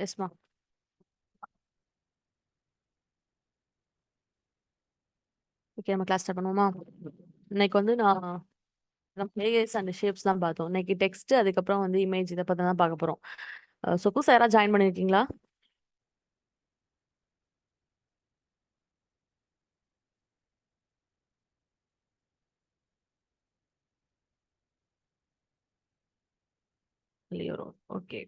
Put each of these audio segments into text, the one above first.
எஸ்மா. Okay, நம்ம class start பண்ணுவோமா? இன்னைக்கு வந்து நம்ம லேயர்ஸ் அண்ட் ஷேப்ஸ் தான் பார்த்தோம். இன்னைக்கு டெக்ஸ்ட், அதுக்கப்புறம் வந்து இமேஜ், இதை பற்றி தான் பார்க்க போகிறோம். ஸோ புதுசாக யாராவது ஜாயின் பண்ணியிருக்கீங்களா? இல்லையோ? ஓகே.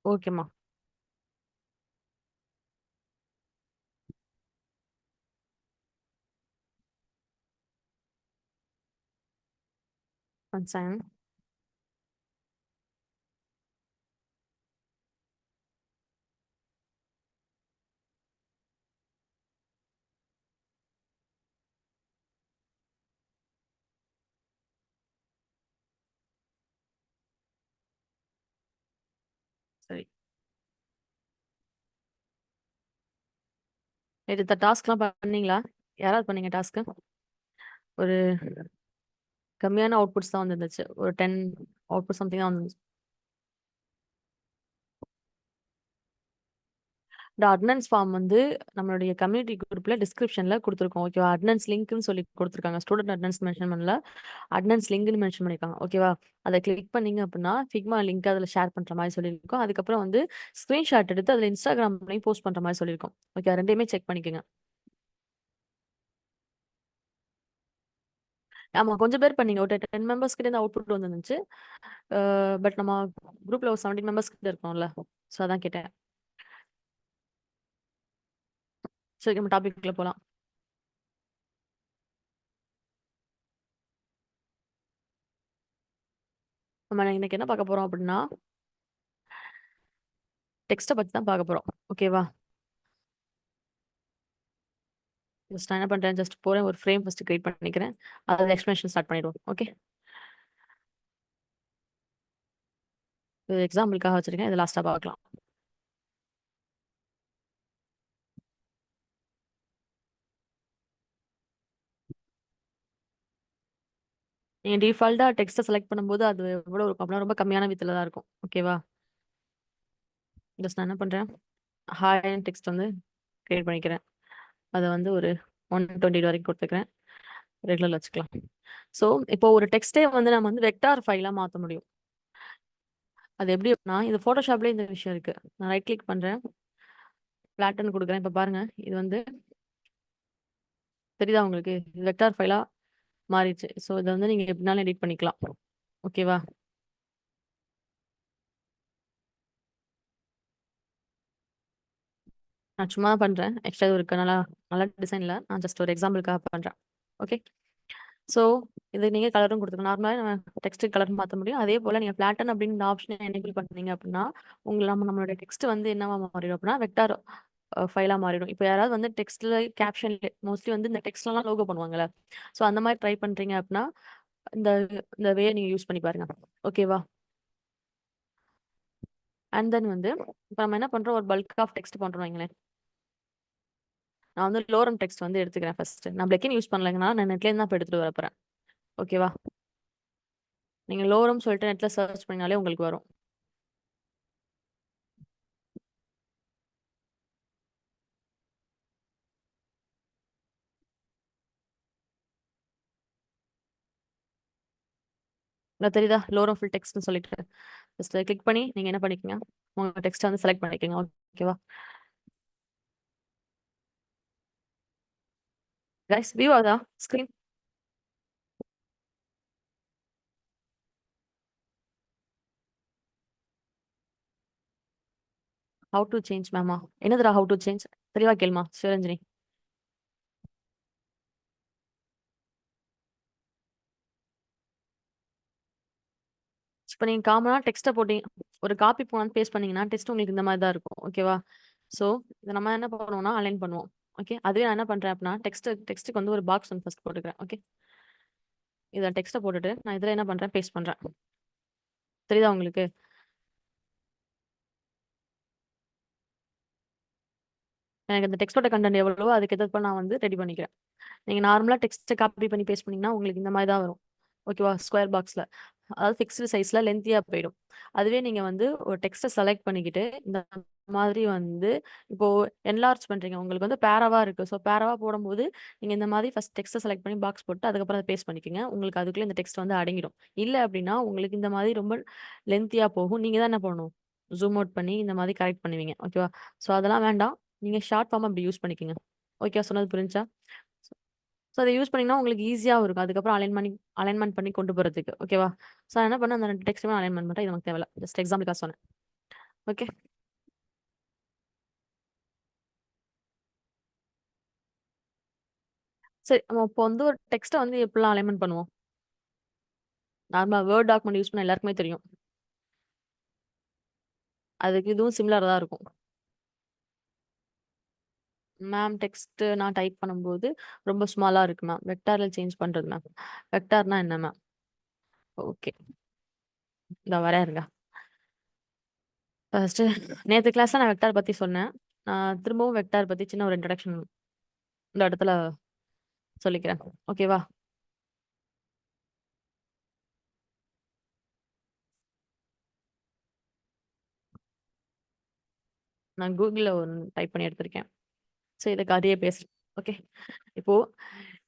ஓகேம்மா. One second. சரி, நேற்று டாஸ்க்லாம் பண்ணீங்களா? யாராவது பண்ணீங்க டாஸ்க்கு? ஒரு கம்மியான அவுட்புட்ஸ் தான் வந்துருந்துச்சு. ஒரு 10 அவுட்புட் சம்திங் தான் வந்துருந்துச்சு. இந்த அட்டனன்ஸ் ஃபார்ம் வந்து நம்மளுடைய கம்யூனிட்டி குரூப்ல டிஸ்கிரிப்ஷன்ல கொடுத்துருக்கோம். ஓகேவா? அட்டனன்ஸ் லிங்க்னு சொல்லி கொடுத்துருக்காங்க. ஸ்டூடெண்ட் அட்டனன்ஸ் மென்ஷன் பண்ணல, அட்டனன்ஸ் லிங்க்னு மென்ஷன் பண்ணிருக்காங்க. ஓகேவா? அதை கிளிக் பண்ணீங்க அப்படின்னா ஃபிக்மா லிங்க் அதில் ஷேர் பண்ற மாதிரி சொல்லியிருக்கோம். அதுக்கப்புறம் வந்து ஸ்கிரீன்ஷாட் எடுத்து அதில் இன்ஸ்டாகிராம்லையும் போஸ்ட் பண்ற மாதிரி சொல்லியிருக்கோம். ஓகே, ரெண்டையுமே செக் பண்ணிக்கோங்க. ஆமா, கொஞ்சம் பேர் பண்ணீங்க. ஒரு 10 மெம்பர்ஸ் கிட்ட இந்த அவுட்புட் வந்துருந்துச்சு. பட் நம்ம குரூப்ல ஒரு 17 மெம்பர்ஸ் கிட்ட இருக்கோம்ல, ஸோ அதான் கேட்டேன். சரி, நம்ம டாபிக்ல போலாம். நம்ம இன்னைக்கு என்ன பார்க்க போறோம் அப்படின்னா, டெக்ஸ்ட்டை பத்தி தான் பார்க்க போறோம். ஓகேவா? ஜஸ்ட் நான் என்ன பண்றேன், ஜஸ்ட் போறேன், ஒரு ஃப்ரேம் ஃபர்ஸ்ட் கிரியேட் பண்ணிக்கிறேன். அதில் எக்ஸ்பிளனேஷன் ஸ்டார்ட் பண்ணிடுவோம். ஓகே, இது எக்ஸாம்பிளுக்காக வச்சிருக்கேன். இது லாஸ்ட்டாக பார்க்கலாம். நீங்கள் டிஃபால்ட்டாக டெக்ஸ்ட்டை செலக்ட் பண்ணும்போது அது எவ்வளோ இருக்கும் அப்படின்னா ரொம்ப கம்மியான வித்தில் தான் இருக்கும். ஓகேவா? ஜஸ்ட் நான் என்ன பண்ணுறேன், ஹாய் டெக்ஸ்ட் வந்து கிரியேட் பண்ணிக்கிறேன். அதை வந்து ஒரு 120 வரைக்கும் கொடுத்துக்கிறேன். ரெகுலர் வச்சுக்கலாம். ஸோ இப்போ ஒரு டெக்ஸ்ட்டே வந்து நம்ம வந்து வெக்டார் ஃபைலாக மாற்ற முடியும். அது எப்படி அப்படின்னா, இது ஃபோட்டோஷாப்லேயே இந்த விஷயம் இருக்கு. நான் ரைட் கிளிக் பண்ணுறேன், ஃப்ளாட்டன் கொடுக்குறேன். இப்போ பாருங்க, இது வந்து தெரியுதா உங்களுக்கு? இது வெக்டார் ஃபைலா மாறிடுச்சு. ஸோ இதை வந்து நீங்க எப்படினாலும் எடிட் பண்ணிக்கலாம். ஓகேவா? நான் சும்மா தான் பண்றேன். எக்ஸ்ட்ரா இது இருக்கு, நல்லா நல்ல டிசைன்ல நான் ஜஸ்ட் ஒரு எக்ஸாம்பிளுக்காக பண்றேன். ஓகே, ஸோ இது நீங்க கலரும் கொடுத்துக்கலாம். நார்மலாக நம்ம டெக்ஸ்ட் கலர் மாற்ற முடியும். அதே போல நீங்க பிளாட்டன் அப்படின்னு இந்த ஆப்ஷனை எனேபிள் பண்ணீங்க அப்படின்னா நம்மளோட டெக்ஸ்ட் வந்து என்னவா மாறிடும் அப்படின்னா வெக்டார் ஃபைலா மாறிடும். இப்போ யாராவது வந்து டெக்ஸ்ட்ல கேப்ஷன் மோஸ்ட்லி வந்து இந்த டெக்ஸ்ட்லாம் லோகோ பண்ணுவாங்கல்ல, ஸோ அந்த மாதிரி ட்ரை பண்றீங்க அப்படின்னா இந்த இந்த வே நீங்க யூஸ் பண்ணி பாருங்க. ஓகேவா? அண்ட் தென் வந்து இப்போ நம்ம என்ன பண்றோம், ஒரு பல்க் ஆஃப் டெக்ஸ்ட் பண்றோம் வைங்களேன். நான் வந்து லோரம் டெக்ஸ்ட் வந்து எடுத்துக்கிறேன் ஃபர்ஸ்ட். நான் பிளெக்கின் யூஸ் பண்ணலைங்கன்னா நான் நெட்லேருந்து தான் இப்போ எடுத்துட்டு வரப்போறேன். ஓகேவா? நீங்க லோரம் சொல்லிட்டு நெட்ல சர்ச் பண்ணாலே உங்களுக்கு வரும். நான் தெரியுதா லோரம் ஃபுல் டெக்ஸ்ட்னு சொல்லிட்டு ஜஸ்ட் கிளிக் பண்ணி நீங்க என்ன பண்ணிக்கங்க, உங்க டெக்ஸ்ட் வந்து செலக்ட் பண்ணிக்கோங்க. ஓகேவா கைஸ்? வியூ ஆகுதா ஸ்கிரீன்? ஹவு டு சேஞ்ச் மேமா? என்னதுடா ஹவு டு சேஞ்ச்? தெளிவா கேளுமா சிவரஞ்சனி. இப்போ நீங்க காமனா டெக்ஸ்ட்டை போட்டீங்க, ஒரு காப்பி போனான்னு பேஸ்ட் பண்ணீங்கன்னா டெக்ஸ்ட் உங்களுக்கு இந்த மாதிரி தான் இருக்கும். ஓகேவா? ஸோ இதை நம்ம என்ன பண்ணுவோம்னா அலைன் பண்ணுவோம். ஓகே, அதுவே நான் என்ன பண்றேன் அப்படின்னா டெக்ஸ்ட்டுக்கு வந்து ஒரு பாக்ஸ் ஒன்று ஃபர்ஸ்ட் போட்டுக்கிறேன். ஓகே, இதில் டெக்ஸ்ட்டை போட்டுட்டு நான் இதில் என்ன பண்றேன், பேஸ்ட் பண்றேன். தெரியுதா உங்களுக்கு? எனக்கு அந்த டெக்ஸ்ட்டோட கண்டென்ட் எவ்வளவோ அதுக்கு ஏத்தப்ப நான் வந்து ரெடி பண்ணிக்கிறேன். நீங்க நார்மலா டெக்ஸ்ட்ட காப்பி பண்ணி பேஸ்ட் பண்ணீங்கன்னா, உங்களுக்கு இந்த மாரி தான் வரும். ஓகேவா? ஸ்கொயர் பாக்ஸ்ல. அதாவது ஃபிக்ஸ்டு சைஸ்ல லென்த்தியா போயிடும். அதுவே நீங்க வந்து ஒரு டெக்ஸ்ட்ட செலக்ட் பண்ணிக்கிட்டு, இந்த மாதிரி வந்து இப்போ என்லார்ஜ் பண்றீங்க. உங்களுக்கு வந்து பேராவா இருக்கு. ஸோ பேராவா போடும்போது, நீங்க இந்த மாதிரி ஃபர்ஸ்ட் டெக்ஸ்ட்ட செலக்ட் பண்ணி பாக்ஸ் போட்டு, அதுக்கப்புறம் அத பேஸ்ட் பண்ணிக்கங்க. உங்களுக்கு அதுக்குள்ள இந்த டெக்ஸ்ட் வந்து அடங்கிடும். இல்ல அப்டின்னா, உங்களுக்கு இந்த மாதிரி ரொம்ப லென்த்தியா போகும். நீங்க தான் என்ன பண்ணணும்? ஜூம் அவுட் பண்ணி இந்த மாதிரி கரெக்ட் பண்ணுவீங்க. ஓகேவா? ஸோ அதெல்லாம் வேண்டாம். நீங்க ஷார்ட் ஃபார்மா இப்டி யூஸ் பண்ணிக்கங்க. ஓகேவா? சொன்னது புரிஞ்சுச்சா? ஸோ அத யூஸ் பண்ணீங்கன்னா உங்களுக்கு ஈஸியாவும் இருக்கும். அதுக்கப்புறம் அலைன்மென்ட் பண்ணி கொண்டு போறதுக்கு. ஓகேவா? ஸோ நான் என்ன பண்ணேன், அந்த 2 டெக்ஸ்ட்டுமே அலைன்மென்ட் பண்றேன். இது நமக்கு தேவையில்ல. ஜஸ்ட் எக்ஸாம்பிளுக்காக சொன்னேன். ஓகே. சரி. நம்ம இப்போ வந்து ஒரு டெக்ஸ்ட்ட வந்து எப்படிலாம் அலைன்மென்ட் பண்ணுவோம்? நார்மலா வேர்ட் டாக்குமெண்ட் யூஸ் பண்ண எல்லாருக்குமே தெரியும். அதுக்கு இதுவும் சிமிலரா தான் இருக்கும். மேம் டெக்ஸ்ட் நான் டைப் பண்ணும்போது ரொம்ப ஸ்மாலா இருக்கு மேம். வெக்டார்ல சேஞ்ச் பண்றது மேம். வெக்டார்னா என்ன மேம்? ஓகே. இதோ வரேன் இருங்க. ஃபர்ஸ்ட்டு நேத்து கிளாஸ்ல நான் வெக்டார் பத்தி சொன்னேன். நான் திரும்பவும் வெக்டார் பத்தி சின்ன ஒரு இன்ட்ரோடக்ஷன் இந்த இடத்துல சொல்லிக்கிறேன். ஓகேவா? நான் Googleல ஒண்ணு டைப் பண்ணி எடுத்திருக்கேன். சோ இத கதையே பேசுறேன். ஓகே. இப்போ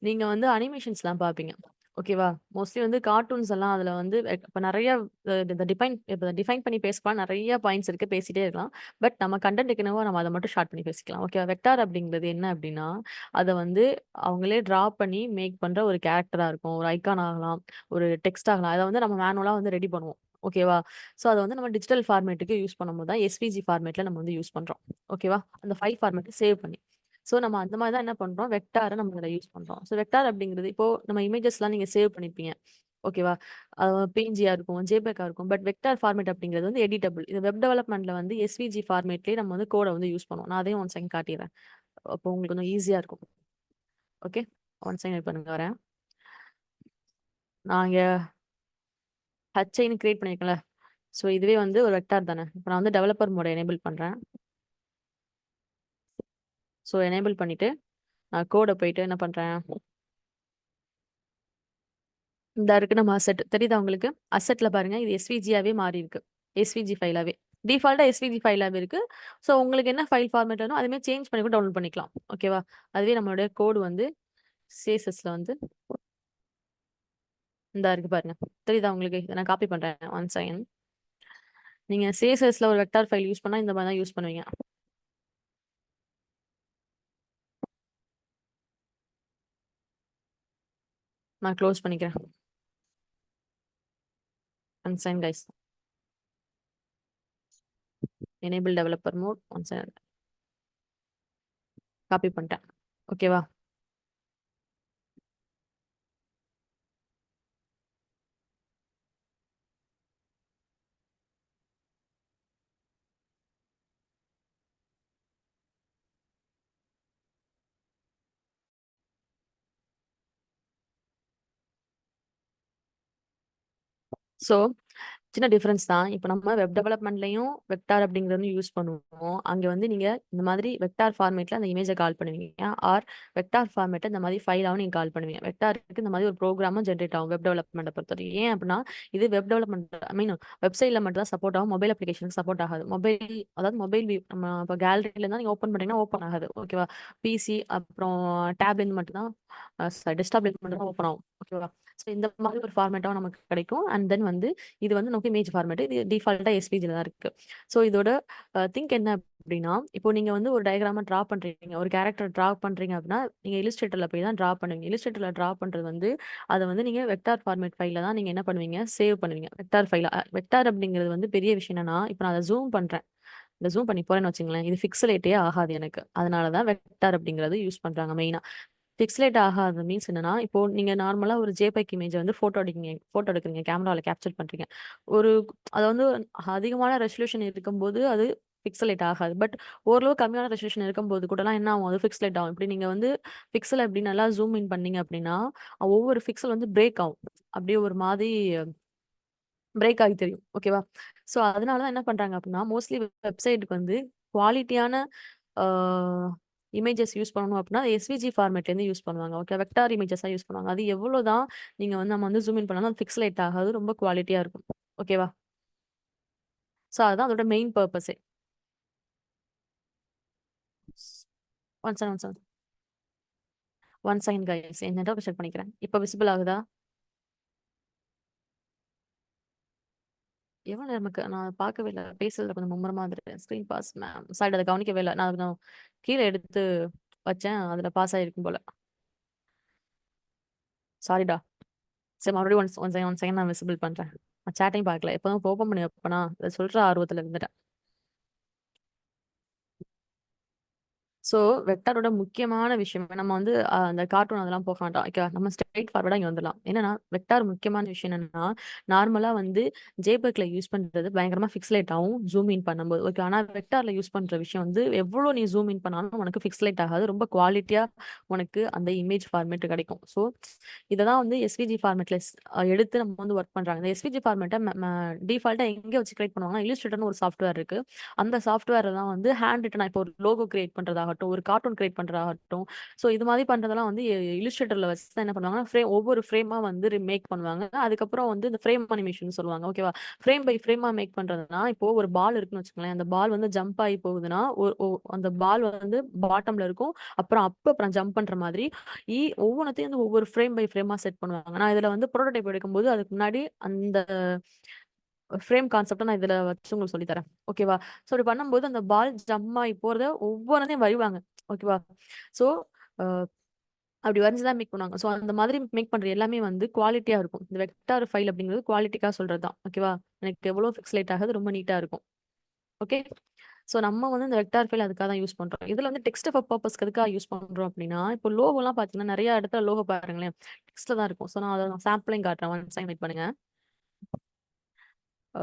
நீங்க வந்து அனிமேஷன்ஸ்லாம் பார்ப்பீங்க. ஓகேவா? மோஸ்ட்லி வந்து கார்ட்டூன்ஸ் எல்லாம் அதுல வந்து இப்ப நெறைய இப்ப டிஃபைன் பண்ணி பேசலாம் நெறைய பாயிண்ட்ஸ் இருக்கு. பேசிட்டே இருக்கலாம். பட் நம்ம கன்டென்ட்க்கு என்னவோ நம்ம அத மட்டும் ஷார்ட் பண்ணி பேசிக்கலாம். ஓகேவா? வெக்டார் அப்படிங்கிறது என்ன அப்படின்னா, அத வந்து அவங்களே டிரா பண்ணி மேக் பண்ற ஒரு கேரக்டரா இருக்கும். ஒரு ஐகான் ஆகலாம், ஒரு டெக்ஸ்ட் ஆகலாம். அத வந்து நம்ம மேனுவலா வந்து ரெடி பண்ணுவோம். ஓகேவா? சோ அத வந்து நம்ம டிஜிட்டல் ஃபார்மேட்டுக்கு யூஸ் பண்ணும்போது தான் எஸ்விஜி ஃபார்மேட்ல நம்ம வந்து யூஸ் பண்றோம். ஓகேவா? அந்த ஃபைல் ஃபார்மேட்ட சேவ் பண்ணி. சோ, நம்ம அந்த மாரி தான் என்ன பண்றோம், வெக்டார நம்ம அதுல யூஸ் பண்றோம். சோ, வெக்டார் அப்படிங்கிறது இப்போ நம்ம இமேஜஸ்லாம் நீங்க சேவ் பண்ணியிருப்பீங்க. ஓகேவா? பிஎன்ஜியா இருக்கும், ஜேபிஇஜியா இருக்கும். பட் வெக்டார் ஃபார்மேட் அப்படிங்கிறது வந்து எடிட்டபிள். இது வெப் டெவலப்மென்ட்ல வந்து எஸ்விஜி ஃபார்மேட்லயே நம்ம வந்து கோட வந்து யூஸ் பண்ணுவோம். நான் அதையும் ஒன் செகண்ட் காட்டிர்றேன். அப்போ உங்களுக்கு கொஞ்சம் ஈஸியா இருக்கும். ஓகே. ஒன் செகண்ட் வெயிட் பண்ணுங்க வரேன். நான் இங்க ஹெச்ஐன்னு கிரியேட் பண்ணியிருக்கேன்ல. சோ, இதுவே வந்து ஒரு வெக்டார் தானே. இப்ப நான் வந்து டெவலப்பர் மோட எனேபிள் பண்றேன். சோ, எனேபிள் பண்ணிட்டு, நான் கோட போயிட்டு என்ன பண்றேன் இந்த இருக்கு நம்ம அசெட். தெரியுதா உங்களுக்கு? அசெட்ல பாருங்க. இது எஸ்விஜியாவே மாறி இருக்கு. எஸ்விஜி ஃபைலாவே. டிஃபால்ட்டா எஸ்விஜி ஃபைலாவே இருக்கு. ஸோ உங்களுக்கு என்ன ஃபைல் ஃபார்மேட் வேணும், அதுமாரி சேஞ்ச் பண்ணி கூட டவுன்லோட் பண்ணிக்கலாம். ஓகேவா? அதுவே நம்மளுடைய கோடு வந்து CSSல வந்து இந்தா இருக்கு பாருங்க. தெரியுதா உங்களுக்கு? இத நான் காப்பி பண்றேன். One second. நீங்க CSSல ஒரு வெக்டார் ஃபைல் யூஸ் பண்ணா இந்த மாரி தான் யூஸ் பண்ணுவீங்க. நான் க்ளோஸ் பண்ணிக்கிறேன். One second guys. Enable developer mode. One second. Copy பண்ணிட்டேன். ஓகேவா? ஸோ சின்ன டிஃபரன்ஸ் தான். இப்ப நம்ம வெப் டெவலப்மெண்ட்லயும் வெக்டார் அப்படிங்கிறது வந்து யூஸ் பண்ணுவோம். அங்க வந்து நீங்க இந்த மாதிரி வெக்டார் ஃபார்மேட்ல அந்த இமேஜ கால் பண்ணுவீங்க. ஆர் வெக்டார் ஃபார்மேட்ட இந்த மாதிரி ஃபைலாவும் நீங்க கால் பண்ணுவீங்க. வெக்டாருக்கு இந்த மாதிரி ஒரு ப்ரோகிராமும் ஜெனரேட் ஆகும் வெப் டெவலப்மெண்ட்ட பொறுத்தவரைக்கும். ஏன் அப்படின்னா, இது வெப் டெவலப்மெண்ட் வெப்சைட்ல மட்டும் தான் சப்போர்ட் ஆகும். மொபைல் அப்ளிகேஷனுக்கு சப்போர்ட் ஆகாது. அதாவது மொபைல் வியூ நம்ம இப்ப கேலரில இருந்தா நீங்க ஓப்பன் பண்ணீங்கன்னா ஓப்பன் ஆகாது. ஓகேவா? பிசி அப்புறம் டேப்ல இருந்து மட்டும் தான் டெஸ்க்டாப்ல இருந்து மட்டும் தான் ஓப்பன் ஆகும். ஓகேவா? ஸோ இந்த மாதிரி ஒரு ஃபார்மேட்டாவும் நமக்கு கிடைக்கும். அண்ட் தென் வந்து இது வந்து நமக்கு இமேஜ் ஃபார்மேட். இது டிஃபால்ட்டா எஸ்விஜில தான் இருக்கு. ஸோ இதோட திங்க் என்ன அப்படின்னா, இப்போ நீங்க வந்து ஒரு டயகிராம டிரா பண்றீங்க. ஒரு கேரக்டர் டிரா பண்றீங்க அப்படின்னா, நீங்க இல்லஸ்ட்ரேட்டர்ல போய் தான் டிரா பண்ணுவீங்க. இல்லஸ்ட்ரேட்டர்ல டிரா பண்றது வந்து, அத வந்து நீங்க வெக்டார் ஃபார்மேட் ஃபைல்ல தான் நீங்க என்ன பண்ணுவீங்க, சேவ் பண்ணுவீங்க. வெக்டார் ஃபைல்ல. வெக்டார் அப்படிங்கிறது வந்து பெரிய விஷயம் என்னன்னா, இப்ப நான் அத ஜூம் பண்றேன். இந்த ஜூம் பண்ணி போறேன்னு வச்சுக்கங்களேன், இது பிக்சலேட்டே ஆகாது எனக்கு. அதனால தான் வெக்டார் அப்படிங்கிறது யூஸ் பண்றாங்க மெயினா. பிக்சலேட் ஆகாது மீன்ஸ் என்னன்னா, இப்போ நீங்க நார்மலா ஒரு ஜேபிஇஜி இமேஜ வந்து ஃபோட்டோ எடுக்குறீங்க. கேமரால கேப்சர் பண்றீங்க. ஒரு அத வந்து அதிகமான ரெசல்யூஷன் இருக்கும்போது அது பிக்சலேட் ஆகாது. பட் ஓரளவு கம்மியான ரெசல்யூஷன் இருக்கும்போது கூடலாம் என்ன ஆகும்? அது பிக்சலேட் ஆகும். இப்படி நீங்க வந்து பிக்சல் அப்படி நல்லா ஜூம் இன் பண்ணீங்க அப்படின்னா, ஒவ்வொரு பிக்சல் வந்து பிரேக் ஆகும். அப்படியே ஒரு மாதிரி பிரேக் ஆகி தெரியும். ஓகேவா? ஸோ அதனால தான் என்ன பண்றாங்க அப்படின்னா, மோஸ்ட்லி வெப்சைட்க்கு வந்து குவாலிட்டியான ஆ இமேஜஸ் யூஸ் பண்ணணும் அப்படின்னா எஸ்விஜி ஃபார்மேட்லேருந்து யூஸ் பண்ணுவாங்க. ஓகே, வெக்டார் இமேஜஸாக யூஸ் பண்ணுவாங்க. அது எவ்வளோதான் நீங்கள் வந்து நம்ம வந்து ஜூம் இன் பண்ணாலும் அது பிக்சலேட் ஆகாது, ரொம்ப குவாலிட்டியாக இருக்கும். ஓகேவா? ஸோ அதுதான் அதோட மெயின் பர்பஸே. One second, one second, one second guys, என் நெட்வொர்க் செக் பண்ணிக்கிறேன். இப்போ விசிபிள் ஆகுதா? எவ்வளோ நமக்கு நான் பார்க்கவே இல்லை, பேசுறதுல கொஞ்சம் மும்முரமா இருந்துட்டு ஸ்க்ரீன் பாஸ் மேம் சைடு அதை கவனிக்கவே இல்லை. நான் கீழே எடுத்து வச்சேன், அதில் பாஸ் ஆகிருக்கும் போல. சாரிடா. சரி, மறுபடியும் ஒன் செகண்ட் நான் விசிபிள் பண்ணுறேன். நான் சேட்டையும் பார்க்கல, எப்போதும் ஓப்பன் பண்ணி வைப்பேனா, அதை சொல்கிற ஆர்வத்தில் இருந்துட்டேன். ஸோ வெக்டாரோட முக்கியமான விஷயம் நம்ம வந்து அந்த கார்ட்டூன் அதெல்லாம் போக வேண்டாம். ஓகே, நம்ம ஸ்ட்ரெயிட் ஃபார்வர்டா இங்க வந்துடலாம். என்னன்னா வெக்டார் முக்கியமான விஷயம் என்னன்னா, நார்மலா வந்து ஜேபெக்ல யூஸ் பண்றது பயங்கரமா பிக்சலேட் ஆகும் ஜூம் இன் பண்ணும்போது. ஓகே, ஆனா வெக்டார்ல யூஸ் பண்ற விஷயம் வந்து எவ்வளவு நீ ஜூம் இன் பண்ணாலும் உனக்கு பிக்சலேட் ஆகாது, ரொம்ப குவாலிட்டியா உனக்கு அந்த இமேஜ் ஃபார்மேட் கிடைக்கும். ஸோ இததான் வந்து எஸ்விஜி ஃபார்மேட்ல எடுத்து நம்ம வந்து ஒர்க் பண்றாங்க. இந்த எஸ்விஜி ஃபார்மேட்டை டிஃபால்ட்டா எங்க வச்சு கிரியேட் பண்ணுவாங்க, இல்லுஸ்ட்ரேட்டர்னு ஒரு சாஃப்ட்வேர் இருக்கு. அந்த சாஃப்ட்வேர்ல தான் வந்து ஹேண்ட் ரிட்டனா இப்போ ஒரு லோகோ கிரியேட் பண்றதாகட்டும், ஒரு கார்ட்டூன் கிரியேட் பண்றதாகட்டும், ஸோ இது மாதிரி பண்றதெல்லாம் வந்து இல்லுஸ்ட்ரேட்டர்ல வச்சு தான் என்ன பண்ணுவாங்கன்னா, ஒவ்வொரு ஃப்ரேமா வந்து மேக் பண்ணுவாங்க. அதுக்கப்புறம் வந்து இந்த ஃப்ரேம் அனிமேஷன் சொல்லுவாங்க. ஓகேவா? ஃப்ரேம் பை ஃப்ரேமா மேக் பண்றதுனா, இப்போ ஒரு பால் இருக்குன்னு வச்சுக்கோங்களேன். அந்த பால் வந்து ஜம்ப் ஆகி போகுதுன்னா, அந்த பால் வந்து பாட்டம்ல இருக்கும். அப்புறம் ஜம்ப் பண்ற மாதிரி ஒவ்வொன்றத்தையும் வந்து ஒவ்வொரு ஃப்ரேம் பை ஃப்ரேமா செட் பண்ணுவாங்க. நான் இதுல வந்து புரோட்டோடைப் எடுக்கும்போது அதுக்கு முன்னாடி அந்த ஃப்ரேம் கான்செப்ட்ட நான் இதுல வச்சு உங்களுக்கு சொல்லி தரேன். ஓகேவா? ஸோ இப்படி பண்ணும்போது அந்த பால் ஜம்ப் ஆகி போறத ஒவ்வொன்னையும் வரைவாங்க. ஓகேவா? ஸோ அ அப்படி வரைஞ்சு தான் மேக் பண்ணுவாங்க. ஸோ அந்த மாதிரி மேக் பண்ற எல்லாமே வந்து குவாலிட்டியா இருக்கும். இந்த வெக்டார் ஃபைல் அப்படிங்கிறது குவாலிட்டிக்காக சொல்றது தான். ஓகேவா? எனக்கு எவ்வளோ பிக்சலேட் ஆகுது, ரொம்ப நீட்டா இருக்கும். ஓகே. ஸோ நம்ம வந்து இந்த வெக்டார் ஃபைல் அதுக்காக தான் யூஸ் பண்றோம். இதுல வந்து டெக்ஸ்ட் பர்பஸ்க்கு எதுக்காக யூஸ் பண்றோம் அப்படின்னா, இப்போ லோகோலாம் பார்த்தீங்கன்னா, நெறைய இடத்துல லோகோ பாருங்களேன், டெக்ஸ்ட்ல தான் இருக்கும். ஸோ நான் அத சாம்பிளையும் காட்டுறேன். ஒன் செகண்ட் வெயிட் பண்ணுங்க. அ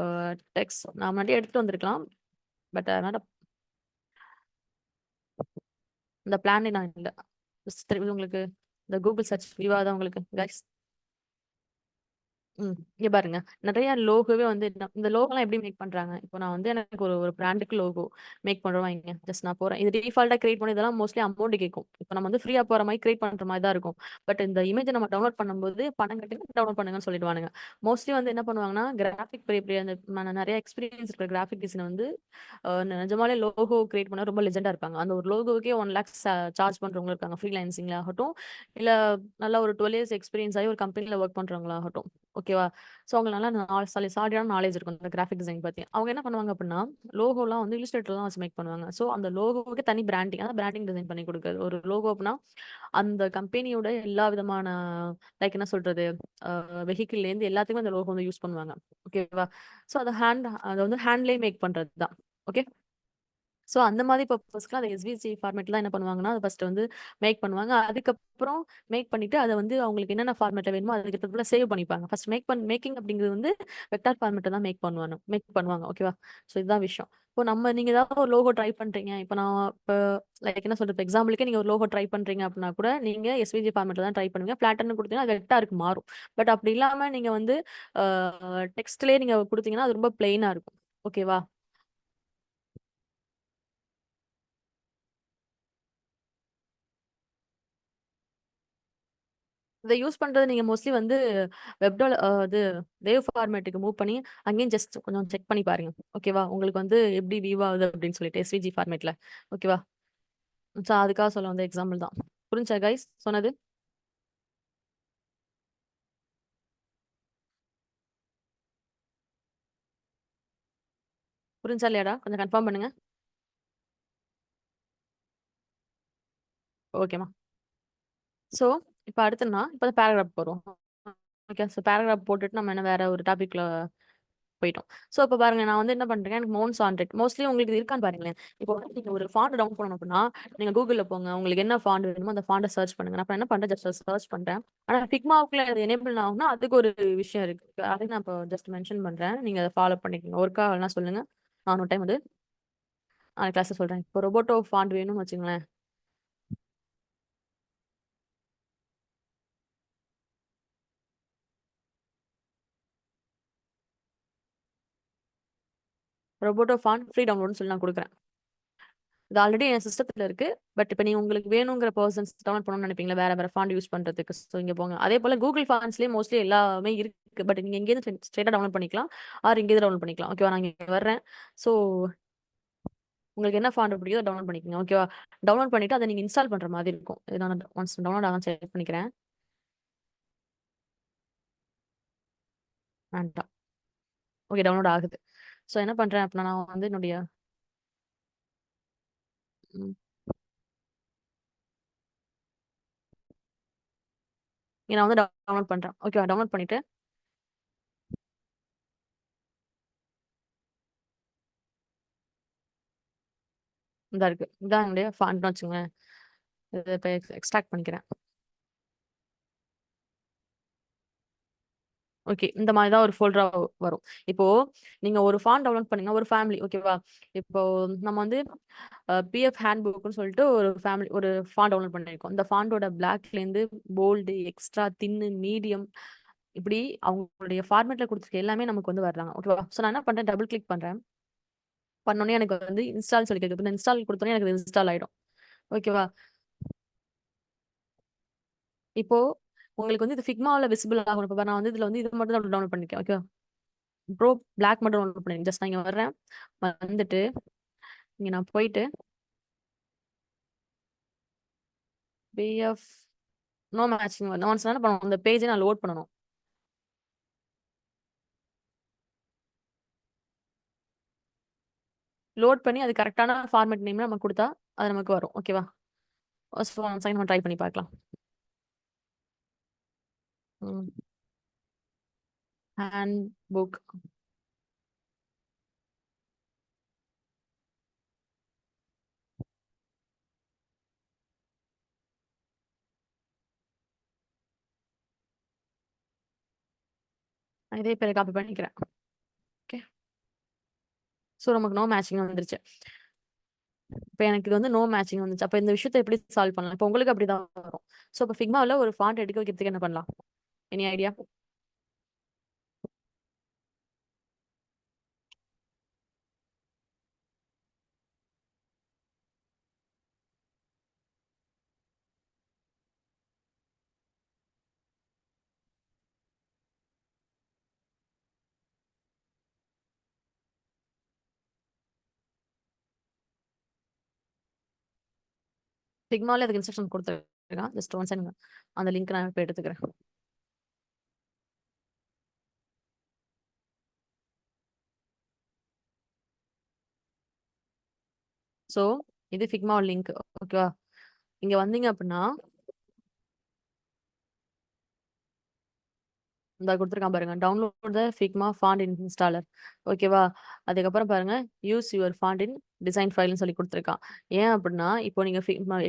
டெக்ஸ்ட் நான் முன்னாடியே எடுத்துட்டு வந்திருக்கலாம். பட் அதனால இந்த பிளானே நான் இல்ல. தெரியுது உங்களுக்கு? இந்த கூகுள் சர்ச் வியூவா உங்களுக்கு கைஸ். இங்க பாருங்க. நெறைய லோகோவே வந்து இந்த லோகோலாம் எப்படி மேக் பண்றாங்க? இப்போ நான் வந்து எனக்கு ஒரு ஒரு பிராண்டுக்கு லோகோ மேக் பண்றோம் வைங்க. ஜஸ்ட் நான் போறேன். இது டிஃபால்ட்டா கிரியேட் பண்ணி இதெல்லாம் மோஸ்ட்லி அமௌண்ட் கேட்கும். இப்போ நம்ம வந்து ஃப்ரீயா போற மாரி கிரியேட் பண்ற மாரி தான் இருக்கும். பட் இந்த இமேஜ நம்ம டவுன்லோட் பண்ணும்போது பணம் கட்டுங்க டவுன்லோட் பண்ணுங்கன்னு சொல்லிடுவானுங்க. மோஸ்ட்லி வந்து என்ன பண்ணுவாங்கன்னா, கிராஃபிக் பெரிய பெரிய அந்த நெறைய எக்ஸ்பீரியன்ஸ் இருக்கிற கிராஃபிக் டிசைனர் வந்து நிஜமாலே லோகோ கிரியேட் பண்ண ரொம்ப லெஜெண்டா இருப்பாங்க. அந்த ஒரு லோகோவுக்கே 1 லேக் சார்ஜ் பண்றவங்க இருக்காங்க. ஃப்ரீலான்சிங்ல ஆகட்டும், இல்ல நல்லா ஒரு 12 இயர்ஸ் எக்ஸ்பீரியன்ஸ் ஆகி ஒரு கம்பெனில ஒர்க் பண்றவங்களாகட்டும். ஓகேவா? ஸோ அவங்களுக்கு நல்லா சாலிடான நாலேஜ் இருக்கும் இந்த கிராஃபிக் டிசைன் பத்தி. அவங்க என்ன பண்ணுவாங்க அப்படின்னா, லோகோலாம் வந்து இல்லுஸ்ட்ரேட்டர் தான் வச்சு மேக் பண்ணுவாங்க. ஸோ அந்த லோகோவுக்கு தனி பிராண்டிங், அதான் பிராண்டிங் டிசைன் பண்ணி கொடுக்குறது. ஒரு லோகோ அப்படின்னா, அந்த கம்பெனியோட எல்லா விதமான லைக் என்ன சொல்றது, வெஹிக்கிள்லேருந்து எல்லாத்துக்குமே அந்த லோகோ வந்து யூஸ் பண்ணுவாங்க. ஓகேவா? ஸோ அத வந்து ஹேண்ட்லயே மேக் பண்றது தான். ஓகே. ஸோ அந்த மாதிரி பர்பஸ்க்குலாம் அந்த எஸ்விஜி ஃபார்மேட்லாம் என்ன பண்ணுவாங்கன்னா, அத ஃபர்ஸ்ட் வந்து மேக் பண்ணுவாங்க. அதுக்கப்புறம் மேக் பண்ணிட்டு அத வந்து அவங்களுக்கு என்னென்ன ஃபார்மேட்ல வேணுமோ அதுக்கு தக்கன சேவ் பண்ணிப்பாங்க. ஃபர்ஸ்ட் மேக்கிங் அப்படிங்கிறது வந்து வெக்டார் ஃபார்மேட்ல தான் மேக் பண்ணுவாங்க. ஓகேவா? ஸோ இதுதான் விஷயம். இப்போ நீங்க ஏதாவது ஒரு லோகோ ட்ரை பண்றீங்க. இப்போ லைக் என்ன சொல்றது, எக்ஸாம்பிளுக்கே நீங்க ஒரு லோகோ ட்ரை பண்றீங்க அப்படின்னா கூட நீங்க எஸ்விஜி ஃபார்மேட்ல தான் ட்ரை பண்ணுவீங்க. ஃப்ளாட்டர்ன்னு குடுத்தீங்கன்னா அது வெக்டாருக்கு மாறும். பட் அப்படி இல்லாம நீங்க வந்து அ டெக்ஸ்ட்லயே நீங்க குடுத்தீங்கன்னா அது ரொம்ப பிளெயினா இருக்கும். ஓகேவா? இத யூஸ் பண்றது நீங்க மோஸ்ட்லி வந்து வெப்டால இது வேவ் ஃபார்மேட்டுக்கு மூவ் பண்ணி, அங்கேயும் ஜஸ்ட் கொஞ்சம் செக் பண்ணி பாருங்க. ஓகேவா? உங்களுக்கு வந்து எப்படி வியூ ஆகுது அப்படின்னு சொல்லிட்டு எஸ்விஜி ஃபார்மேட்ல. ஓகேவா? ஸோ அதுக்காக சொல்ல வந்த எக்ஸாம்பிள் தான். புரிஞ்சா கைஸ் சொன்னது? புரிஞ்சா இல்லையாடா? கொஞ்சம் கன்ஃபார்ம் பண்ணுங்க. ஓகேம்மா. ஸோ இப்ப அடுத்துன்னா, இப்ப பேராகிராஃப் போறோம். ஓகே. ஸோ பேராகிராஃப் போட்டுட்டு நம்ம என்ன வேற ஒரு டாபிக்ல போயிட்டோம். ஸோ இப்ப பாருங்க நான் வந்து என்ன பண்றேன், எனக்கு மவுண்ட் சாண்ட்ரிக் மோஸ்ட்லி உங்களுக்கு இது இருக்கான்னு பாருங்களேன். இப்போ வந்து நீங்க ஒரு ஃபாண்ட் டவுன்லோட் பண்ணணும் அப்படின்னா, நீங்க கூகுள்ல போங்க. உங்களுக்கு என்ன ஃபாண்ட் வேணுமோ அந்த ஃபாண்ட்ட சர்ச் பண்ணுங்க. நான் இப்ப என்ன பண்றேன், ஜஸ்ட் சர்ச் பண்றேன். ஆனா ஃபிக்மாவுக்குள்ள அது எனேபிள் ஆகும்னா அதுக்கு ஒரு விஷயம் இருக்கு. அதை நான் இப்போ ஜஸ்ட் மென்ஷன் பண்றேன். நீங்க அத ஃபாலோ பண்ணிக்கோங்க. ஒர்க்கா ஆகலனா சொல்லுங்க. நான் இன்னொரு டைம் வந்து கிளாஸ்ல சொல்றேன். இப்போ ரொபோட்டோ ஃபாண்ட் வேணும்னு வச்சுங்களேன். ரொபோட்டோ ஃபாண்ட் ஃப்ரீ டவுன்லோட்னு சொல்லி நான் குடுக்குறேன். இது ஆல்ரெடி என் சிஸ்டத்துல இருக்கு. பட் இப்ப நீங்க உங்களுக்கு வேணுங்கிற பெர்சன்ஸ் டவுன்லோட் பண்ணணும்னு நினைப்பீங்களா வேற வேற ஃபாண்ட் யூஸ் பண்றதுக்கு. ஸோ இங்க போங்க. அதே போல கூகுள் ஃபாண்ட்ஸ்லயே மோஸ்ட்லி எல்லாமே இருக்கு. பட் நீங்க எங்கேயிருந்து ஸ்ட்ரெயிட்டா டவுன்லோட் பண்ணிக்கலாம். ஆர் இங்கேயிருந்து டவுன்லோட் பண்ணிக்கலாம். ஓகேவா? நான் இங்க வர்றேன். ஸோ உங்களுக்கு என்ன ஃபாண்ட் பிடிக்குதோ டவுன்லோட் பண்ணிக்கோங்க. ஓகேவா? டவுன்லோட் பண்ணிட்டு அதை நீங்க இன்ஸ்டால் பண்ற மாதிரி இருக்கும். இது நான் ஒன்ஸ் டவுன்லோட் ஆகும் செக் பண்ணிக்கிறேன். வேண்டாம். ஓகே, டவுன்லோட் ஆகுது. ஸோ என்ன பண்றேன் அப்படின்னா நான் வந்து என்னுடைய ம், இங்க நான் வந்து டவுன்லோட் பண்றேன். ஓகேவா? டவுன்லோட் பண்ணிட்டு இதா இருக்கு. இதான் என்னுடைய ஃபாண்ட்னு வச்சுங்களேன். இதை இப்போ எக்ஸ்ட்ராக்ட் பண்ணிக்கிறேன். ஓகே, இந்த மாதிரி தான் ஒரு ஃபோல்டரா வரும். இப்போ நீங்க ஒரு ஃபாண்ட் டவுன்லோட் பண்ணீங்கன்னா ஒரு ஃபேமிலி ஓகேவா? இப்போ நம்ம வந்து பிஎஃப் ஹேண்ட் புக்னு சொல்லிட்டு ஒரு ஃபேமிலி ஒரு ஃபாண்ட் டவுன்லோட் பண்ணியிருக்கோம். இந்த ஃபாண்டோட பிளாக்லேருந்து போல்டு, எக்ஸ்ட்ரா, தின்னு, மீடியம் இப்படி அவங்களுடைய ஃபார்மேட்ல கொடுத்துருக்க எல்லாமே நமக்கு வந்து வர்றாங்க. ஓகேவா? ஸோ நான் என்ன பண்றேன், டபுள் கிளிக் பண்றேன். பண்ணோடனே எனக்கு வந்து இன்ஸ்டால் சொல்லி கேட்குது. இன்ஸ்டால் கொடுத்தோன்னே எனக்கு இன்ஸ்டால் ஆயிடும். ஓகேவா? இப்போ உங்களுக்கு வந்து இது ஃபிக்மாவில் விசிபிள் ஆகும். இப்போ நான் வந்து இதுல வந்து இது மட்டும் தான் டவுன்லோட் பண்ணிருக்கேன். ஓகேவா? ப்ரோ பிளாக் மட்டும் டவுன்லோட் பண்ணிருக்கேன். ஜஸ்ட் நான் இங்க வர்றேன். வந்துட்டு இங்க நான் போயிட்டு பிஎஃப் நோ மேட்சிங் ஒன்ஸ் என்ன பண்ணணும், அந்த பேஜை நான் லோட் பண்ணணும். லோட் பண்ணி அது கரெக்டான ஃபார்மேட் நேம் நம்ம கொடுத்தா அது நமக்கு வரும். ஓகேவா? ஸோ ஒன்ஸ் நம்ம ட்ரை பண்ணி பார்க்கலாம். Hand book. இதே பேரை காப்பி பண்ணிக்கிறேன். ஓகே, ஸோ நமக்கு நோ மேட்சிங் வந்துருச்சு. இப்போ எனக்கு இது வந்து நோ மேட்சிங் வந்துச்சு. அப்போ இந்த விஷயத்தை எப்படி சால்வ் பண்ணலாம்? இப்போ உங்களுக்கு அப்படிதான் வரும். ஸோ இப்போ ஃபிக்மாவில் ஒரு ஃபாண்ட் எடுக்க வைக்கிறதுக்கு என்ன பண்ணலாம்? Any idea? ஃபிக்மாவில் அதுக்கு இன்ஸ்ட்ரக்ஷன் கொடுத்துருக்கேன். ஜஸ்ட் ஒன் செகண்ட், அந்த லிங்க் நான் இப்போ எடுத்துக்கிறேன். ஸோ இது ஃபிக்மா லிங்க். ஓகேவா? இங்க வந்தீங்க அப்படின்னா இந்த கொடுத்துருக்கான் பாருங்க, download the Figma font installer. ஓகேவா? அதுக்கப்புறம் பாருங்க, use your font in design ஃபைல்னு சொல்லி கொடுத்துருக்கான். ஏன் அப்படின்னா இப்போ நீங்க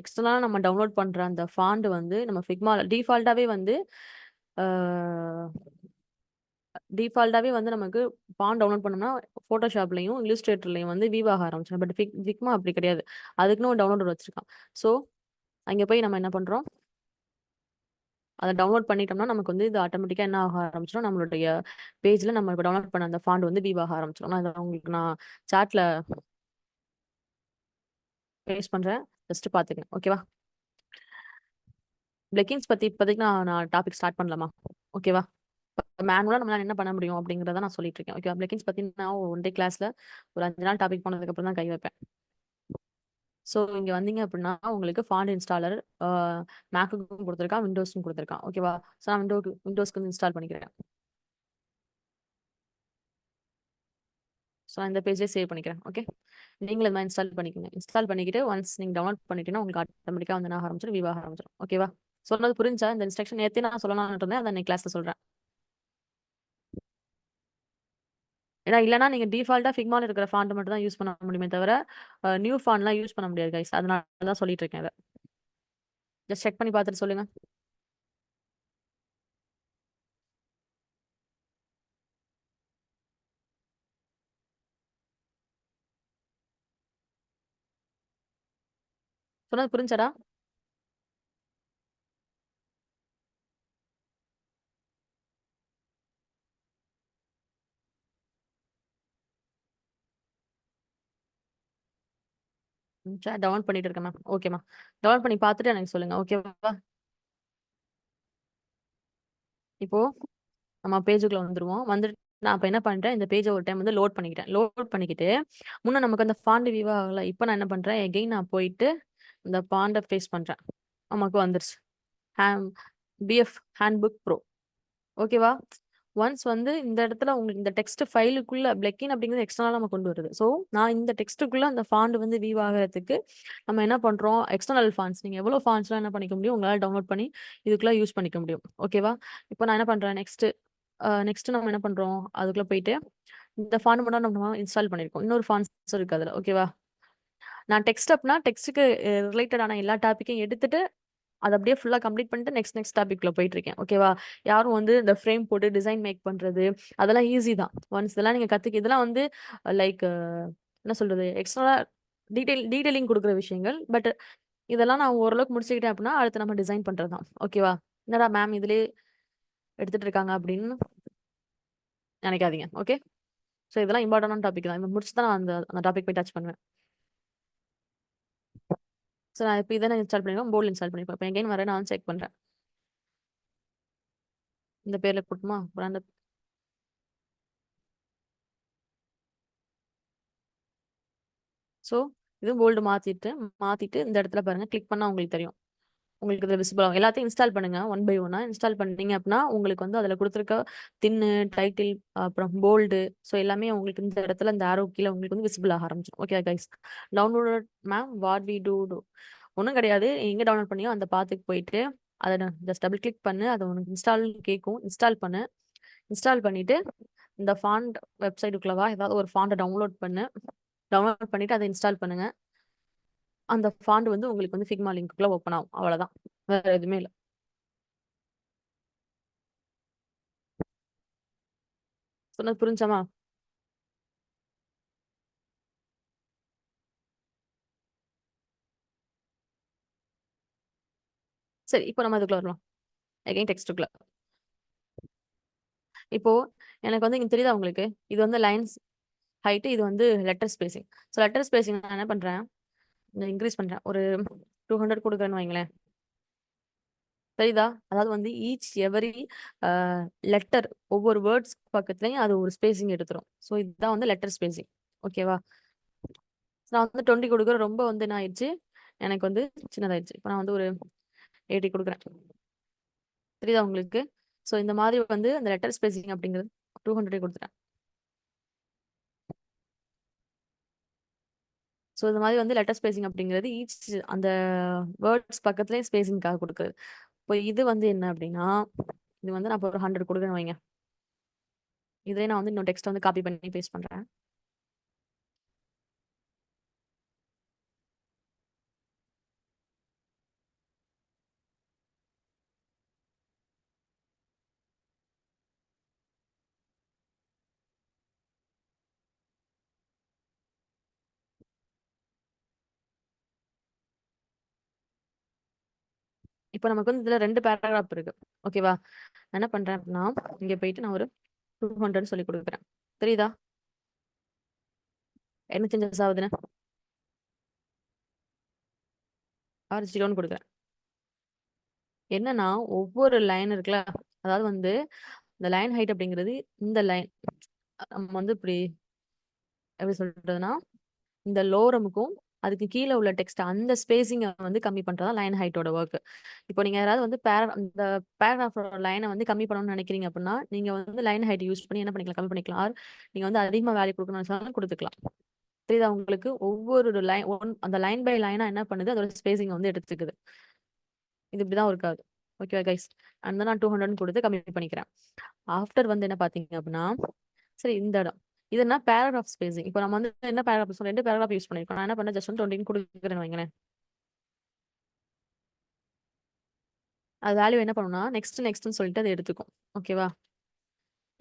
எக்ஸ்டர்னலாக நம்ம டவுன்லோட் பண்ற அந்த ஃபாண்ட் வந்து நம்ம ஃபிக்மா டிஃபால்ட்டாவே வந்து டிஃபால்ட்டாவே வந்து நமக்கு ஃபாண்ட் டவுன்லோட் பண்ணோம்னா ஃபோட்டோஷாப்லையும் இல்லுஸ்ட்ரேட்டர்லையும் வந்து விவ் ஆக ஆரம்பிச்சிடும். பட் ஃபிக்மா அப்படி கிடையாது. அதுக்குன்னு ஒரு டவுன்லோட் வச்சிருக்கான். ஸோ அங்கே போய் நம்ம என்ன பண்றோம், அதை டவுன்லோட் பண்ணிட்டோம்னா நமக்கு வந்து இது ஆட்டோமேட்டிக்கா என்ன ஆக ஆரம்பிச்சிடும், நம்மளுடைய பேஜ்ல நம்ம இப்போ டவுன்லோட் பண்ண அந்த ஃபாண்ட் வந்து விவ் ஆக ஆரம்பிச்சிடும். நான் இதை உங்களுக்கு நான் சாட்ல பேஸ்ட் பண்றேன். ஜஸ்ட் பாத்துக்கங்க. ஓகேவா? பிளக்கிங்ஸ் பத்தி இப்போதைக்கு நான் டாபிக் ஸ்டார்ட் பண்ணலாமா? ஓகேவா? மேனுவலா நம்மளால என்ன பண்ண முடியும் அப்படிங்கறத நான் சொல்லிட்டு இருக்கேன். ஓகே, பிளக்கிங்ஸ் பத்தி நான் ஒன் டே கிளாஸ்ல ஒரு 5 நாள் டாபிக் போனதுக்கு அப்புறம் தான் கை வைப்பேன். ஸோ இங்க வந்தீங்க அப்படின்னா உங்களுக்கு ஃபாண்ட் இன்ஸ்டாலர் மேக்குக்கும் கொடுத்துருக்கான், விண்டோஸ்க்கும் கொடுத்துருக்கான். ஓகேவா? ஸோ நான் விண்டோஸ்க்கு வந்து இன்ஸ்டால் பண்ணிக்கிறேன். ஸோ இந்த பேஜே சேவ் பண்ணிக்கிறேன். ஓகே, நீங்களும் இந்த மாதிரி இன்ஸ்டால் பண்ணிக்கோங்க. இன்ஸ்டால் பண்ணிக்கிட்டு ஒன்ஸ் நீங்க டவுன்லோட் பண்ணிட்டீங்கன்னா உங்களுக்கு ஆட்டோமேட்டிக்கா வந்து என்ன ஆரம்பிச்சிடும், விவ் ஆக ஆரம்பிச்சிடும். ஓகேவா? சொன்னது புரிஞ்சா? இந்த இன்ஸ்ட்ரக்ஷன் நேற்றே நான் சொல்லலாம்னு இருந்தேன், அதை இன்னைக்கு கிளாஸ்ல சொல்றேன். ஏன்னா இல்லைன்னா நீங்க டிஃபால்ட்டா ஃபிக்மால இருக்கிற ஃபாண்ட் மட்டும் தான் யூஸ் பண்ண முடியுமே தவிர நியூ ஃபாண்ட்லாம் யூஸ் பண்ண முடியாது கைஸ். அதனால தான் சொல்லிட்டு இருக்கேன் இதை. ஜஸ்ட் செக் பண்ணி பார்த்துட்டு சொல்லுங்க. சொன்னது புரிஞ்சாடா? சார் டவுன்லோட் பண்ணிட்டு இருக்கேன் மேம். ஓகேம்மா. டவுன்லோட் பண்ணி பார்த்துட்டு எனக்கு சொல்லுங்க. ஓகேவா? இப்போ நம்ம பேஜுக்குள்ள வந்துருவோம். வந்துட்டு நான் இப்ப என்ன பண்றேன், இந்த பேஜ ஒரு டைம் வந்து லோட் பண்ணிக்கிட்டேன். லோட் பண்ணிக்கிட்டு, முன்ன நமக்கு அந்த ஃபாண்ட் வியூ ஆகல. இப்ப நான் என்ன பண்றேன், எகைன் நான் போயிட்டு இந்த ஃபாண்ட்ட பேஸ்ட் பண்றேன். நமக்கு வந்துருச்சு. Ham PF handbook bro. ஓகேவா? ஒன்ஸ் வந்து இந்த இடத்துல உங்களுக்கு இந்த டெக்ஸ்ட் ஃபைலுக்குள்ள பிளக்கின் அப்படிங்கிறது எக்ஸ்டர்னலா நம்ம கொண்டு வருது. ஸோ, நான் இந்த டெக்ஸ்ட்டுக்குள்ள அந்த ஃபாண்ட் வந்து வியூ ஆகுறதுக்கு நம்ம என்ன பண்றோம், எக்ஸ்டர்னல் ஃபாண்ட்ஸ் நீங்க எவ்வளோ ஃபாண்ட்ஸ்லாம் என்ன பண்ணிக்க முடியும், உங்களால டவுன்லோட் பண்ணி இதுக்குள்ள யூஸ் பண்ணிக்க முடியும். ஓகேவா? இப்போ நான் என்ன பண்றேன், நெக்ஸ்ட் நம்ம என்ன பண்றோம், அதுக்குள்ள போயிட்டு இந்த ஃபாண்ட் மட்டும் நம்ம இன்ஸ்டால் பண்ணியிருக்கோம். இன்னொரு ஃபாண்ட்ஸ் இருக்கு அதுல. ஓகேவா? நான் டெக்ஸ்ட் அப்னா டெக்ஸ்ட்க்கு ரிலேட்டடான எல்லா டாபிக்கையும் எடுத்துட்டு அத அப்படியே ஃபுல்லா கம்ப்ளீட் பண்ணிட்டு நெக்ஸ்ட் டாபிக்ல போயிட்டுருக்கேன். ஓகேவா? யாரும் வந்து இந்த ஃப்ரேம் போட்டு டிசைன் மேக் பண்றது, அதெல்லாம் ஈஸி தான். ஒன்ஸ் இதெல்லாம் நீங்க இதெல்லாம் வந்து லைக் என்ன சொல்றது? எக்ஸ்ட்ரா டீட்டெயிலிங் குடுக்குற விஷயங்கள். பட் இதெல்லாம் நான் ஓரளவுக்கு முடிச்சுக்கிட்டேன் அப்படின்னா, அடுத்து நம்ம டிசைன் பண்றது தான். ஓகேவா? என்னடா மேம் இதுலயே எடுத்துட்டு இருக்காங்க அப்படின்னு நெனைக்காதீங்க. ஓகே? ஸோ இதெல்லாம் இம்பார்ட்டன்டான டாபிக் தான். இத முடிச்சு தான் நான் அந்த அந்த டாபிக் போய் டச் பண்ணுவேன். ஸோ நான் இப்ப இத நான் இன்ஸ்டால் பண்ணிருக்கேன். போல்ட் இன்ஸ்டால் பண்ணிருக்கேன். இப்ப எகைன் வரேன் நான் செக் பண்றேன். இந்த பேர்ல போட்டுமா? பிராண்ட் ஸோ, இது போல்டு மாத்திட்டு இந்த இடத்துல பாருங்க கிளிக் பண்ணா உங்களுக்கு தெரியும். உங்களுக்கு இது விசிபிள் ஆகும். எல்லாத்தையும் இன்ஸ்டால் பண்ணுங்க. ஒன் பை ஒன்னா இன்ஸ்டால் பண்ணீங்க அப்படின்னா, உங்களுக்கு வந்து அதில குடுத்துருக்க தின்னு, டைட்டில், அப்புறம் போல்டு ஸோ எல்லாமே உங்களுக்கு இந்த இடத்துல இந்த ஆரோ கீழ உங்களுக்கு வந்து விசிபிள் ஆக ஆரம்பிச்சுரும். Okay guys. Download ma'am what we do ஒண்ணும் கிடையாது. எங்க டவுன்லோட் பண்ணியோ அந்த பாத்துக்கு போயிட்டு, அத ஜஸ்ட் டபுள் கிளிக் பண்ணு. அது உனக்கு இன்ஸ்டால்ன்னு கேட்கும். இன்ஸ்டால் பண்ணு. இன்ஸ்டால் பண்ணிட்டு, இந்த ஃபாண்ட் வெப்சைட்டுக்குள்ள வா. ஏதாவது ஒரு ஃபாண்ட்ட டவுன்லோட் பண்ணு. டவுன்லோட் பண்ணிட்டு அத இன்ஸ்டால் பண்ணுங்க. அந்த ஃபாண்ட் வந்து உங்களுக்கு வந்து Figma லிங்க்குள்ள ஓப்பன் ஆகும். அவ்வளதான். வேற எதுவுமே இல்ல. சொன்னது புரிஞ்சாம்மா? சரி, இப்போ நம்ம இதுக்குள்ள வரலாம். அகைன் டெக்ஸ்ட்டுக்குள்ள. இப்போ எனக்கு வந்து இங்க தெரியுதா உங்களுக்கு? இது வந்து லைன்ஸ் ஹைட் இது வந்து letter spacing. So letter spacing நான் என்ன பண்றேன், நான் இன்கிரீஸ் பண்றேன். ஒரு 200 குடுக்குறேன்னு வைங்களேன். தெரியுதா? அதாவது வந்து ஈச் எவரி அ லெட்டர் ஒவ்வொரு வேர்ட்ஸ் பக்கத்துலயும் அது ஒரு ஸ்பேசிங் எடுத்துரும். ஸோ இதுதான் வந்து லெட்டர் ஸ்பேசிங். ஓகேவா? நான் வந்து 20 குடுக்குறேன். ரொம்ப வந்து என்ன ஆயிடுச்சு, எனக்கு வந்து சின்னதாயிடுச்சு. இப்ப நான் வந்து ஒரு 80 குடுக்குறேன். தெரியுதா உங்களுக்கு? ஸோ இந்த மாதிரி வந்து அந்த லெட்டர் ஸ்பேசிங் அப்படிங்கிறது 200 குடுத்துட்டேன். ஸோ இந்த மாதிரி வந்து லெட்டர் ஸ்பேசிங் அப்படிங்கிறது ஈச் அந்த வேர்ட்ஸ் பக்கத்துலயும் ஸ்பேசிங்க்காக குடுக்குறது. இப்போ இது வந்து என்ன அப்படின்னா, இது வந்து நான் இப்போ ஒரு 100 குடுக்குறேன்னு வைங்க. இதுலயே நான் வந்து இன்னும் டெக்ஸ்ட்ட வந்து காப்பி பண்ணி பேஸ்ட் பண்றேன். இப்போ நமக்கு வந்து இதுல 2 பேராகிராஃப் இருக்கு. ஓகேவா? நான் என்ன பண்றேன் அப்படின்னா, இங்க போயிட்டு நான் ஒரு 200 சொல்லி குடுக்குறேன். தெரியுதா? என்ன சேஞ்சஸ் ஆகுதுன்னு? ஆர் 0ன்னு குடுக்குறேன். என்னன்னா, ஒவ்வொரு லைன் இருக்குல்ல, அதாவது வந்து இந்த லைன் ஹைட் அப்படிங்கிறது இந்த லைன் நம்ம வந்து இப்படி எப்படி சொல்றதுன்னா, இந்த லோரமுக்கும் அதுக்கு கீழ உள்ள டெக்ஸ்ட் அந்த ஸ்பேசிங்க வந்து கம்மி பண்றது தான் லைன் ஹைட்டோட வொர்க். இப்போ நீங்க யாராவது வந்து இந்த பேராகிராஃபோட லைன வந்து கம்மி பண்ணணும்னு நினைக்கிறீங்க அப்படின்னா, நீங்க வந்து லைன் ஹைட் யூஸ் பண்ணி என்ன பண்ணிக்கலாம், கம்மி பண்ணிக்கலாம். ஆர் நீங்க வந்து அதிகமா வேல்யூ குடுக்கணும்னு நினைச்சாலும் குடுத்துக்கலாம். தெரியுதா உங்களுக்கு? ஒவ்வொரு அந்த லைன் பை லைனா என்ன பண்ணுது, அதோட ஸ்பேசிங்க வந்து எடுத்துக்குது. இது இப்படிதான் ஒர்க் ஆகுது. ஓகேவா கைஸ்? அண்ட் நான் 200ன்னு குடுத்து கம்மி பண்ணிக்கிறேன். ஆஃப்டர் வந்து என்ன பார்த்தீங்க அப்படின்னா, சரி இந்த இடம். இது என்ன பேராகிராஃப் ஸ்பேசிங். இப்போ நம்ம வந்து என்ன பேராகிராஃப் 2 பேராகிராஃப் யூஸ் பண்ணியிருக்கோம். நான் என்ன பண்ணேன், ஜஸ்ட் வந்து 20ன்னு குடுக்குறேன்னு வைங்களேன். அது வேல்யூ என்ன பண்ணும்னா, நெக்ஸ்ட்ன்னு சொல்லிட்டு அது எடுத்துக்கும். ஓகேவா?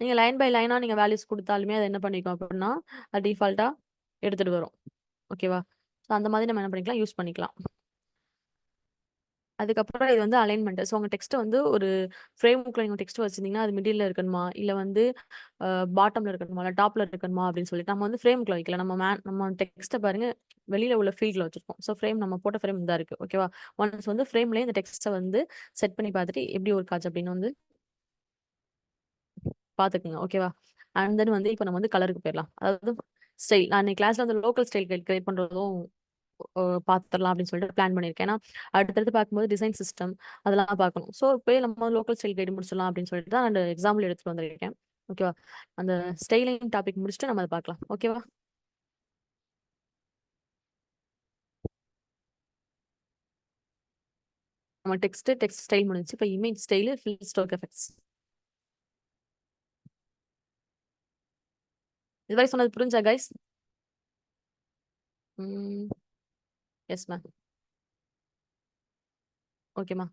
நீங்க லைன் பை லைனா நீங்க வேல்யூஸ் குடுத்தாலுமே அது என்ன பண்ணிக்கும் அப்படின்னா, அது டிஃபால்ட்டா எடுத்துட்டு வரும். ஓகேவா? ஸோ அந்த மாதிரி நம்ம என்ன பண்ணிக்கலாம், யூஸ் பண்ணிக்கலாம். அதுக்கப்புறம் இது வந்து அலைன்மென்ட். ஸோ உங்க டெக்ஸ்ட்ட வந்து ஒரு ஃப்ரேம்க்குள்ள நீங்க டெக்ஸ்ட் வச்சிருந்தீங்கன்னா, அது மிடில்ல இருக்கணுமா? இல்ல வந்து பாட்டம்ல இருக்கணுமா? இல்ல டாப்ல இருக்கணுமா? அப்படின்னு சொல்லிட்டு நம்ம வந்து ஃப்ரேம்க்குள்ள வைக்கலாம். நம்ம டெக்ஸ்ட்ட பாருங்க வெளியில உள்ள ஃபீல்ட்ல வச்சிருக்கோம். ஸோ ஃப்ரேம் நம்ம போட்ட ஃப்ரேம் தான் இருக்கு. ஓகேவா? ஒன்ஸ் வந்து ஃப்ரேம்லயே இந்த டெக்ஸ்ட்ட வந்து செட் பண்ணி பார்த்துட்டு எப்படி ஒர்க் ஆச்சு அப்படின்னு வந்து பார்த்துக்குங்க. ஓகேவா? அண்ட் தென் வந்து இப்ப நம்ம வந்து கலருக்கு போயிரலாம். அதாவது ஸ்டைல். நான் இன்னைக்கு கிளாஸ்ல வந்து லோக்கல் ஸ்டைல் கிரியேட் பண்றதும் பார்த்துரலாம் அப்படின்னு சொல்லிட்டு பிளான் பண்ணியிருக்கேன். ஏன்னா, அடுத்தடுத்து பார்க்கும்போது டிசைன் சிஸ்டம் அதெல்லாம் பார்க்கணும். ஸோ இப்பயே நம்ம லோக்கல் ஸ்டைல் கைடு முடிச்சிடலாம் அப்படின்னு சொல்லிட்டு தான் அந்த எக்ஸாம்பிள் எடுத்துட்டு வந்திருக்கேன். ஓகேவா? அந்த ஸ்டைலிங் டாபிக் முடிச்சுட்டு நம்ம அத பார்க்கலாம். ஓகேவா? நம்ம டெக்ஸ்ட் ஸ்டைல் முடிஞ்சுச்சு. இப்ப image style, fill stroke effects. இதுவரை சொன்னது புரிஞ்சா கைஸ்? ம். Yes ma'am. ஓகேம்மா.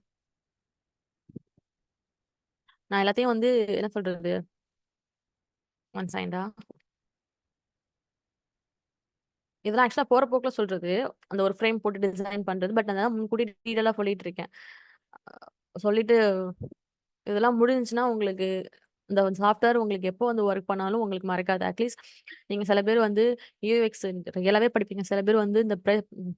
நான் எல்லாத்தையும் வந்து என்ன சொல்றது? ஒன் செகண்டா. இதெல்லாம் ஆக்சுவலா போற போக்குல சொல்றது. அந்த ஒரு ஃப்ரேம் போட்டு டிசைன் பண்றது. பட் அதெல்லாம் முன்கூட்டியே டீடெயிலா சொல்லிட்டு இருக்கேன். சொல்லிட்டு இதெல்லாம் முடிஞ்சுச்சுன்னா உங்களுக்கு இந்த சாஃப்ட்வேர் உங்களுக்கு எப்போ வந்து ஒர்க் பண்ணாலும் உங்களுக்கு மறக்காது. அட்லீஸ்ட் நீங்க சில பேர் வந்து யூஎக்ஸ் ரியலாவே படிப்பீங்க. சில பேர் வந்து இந்த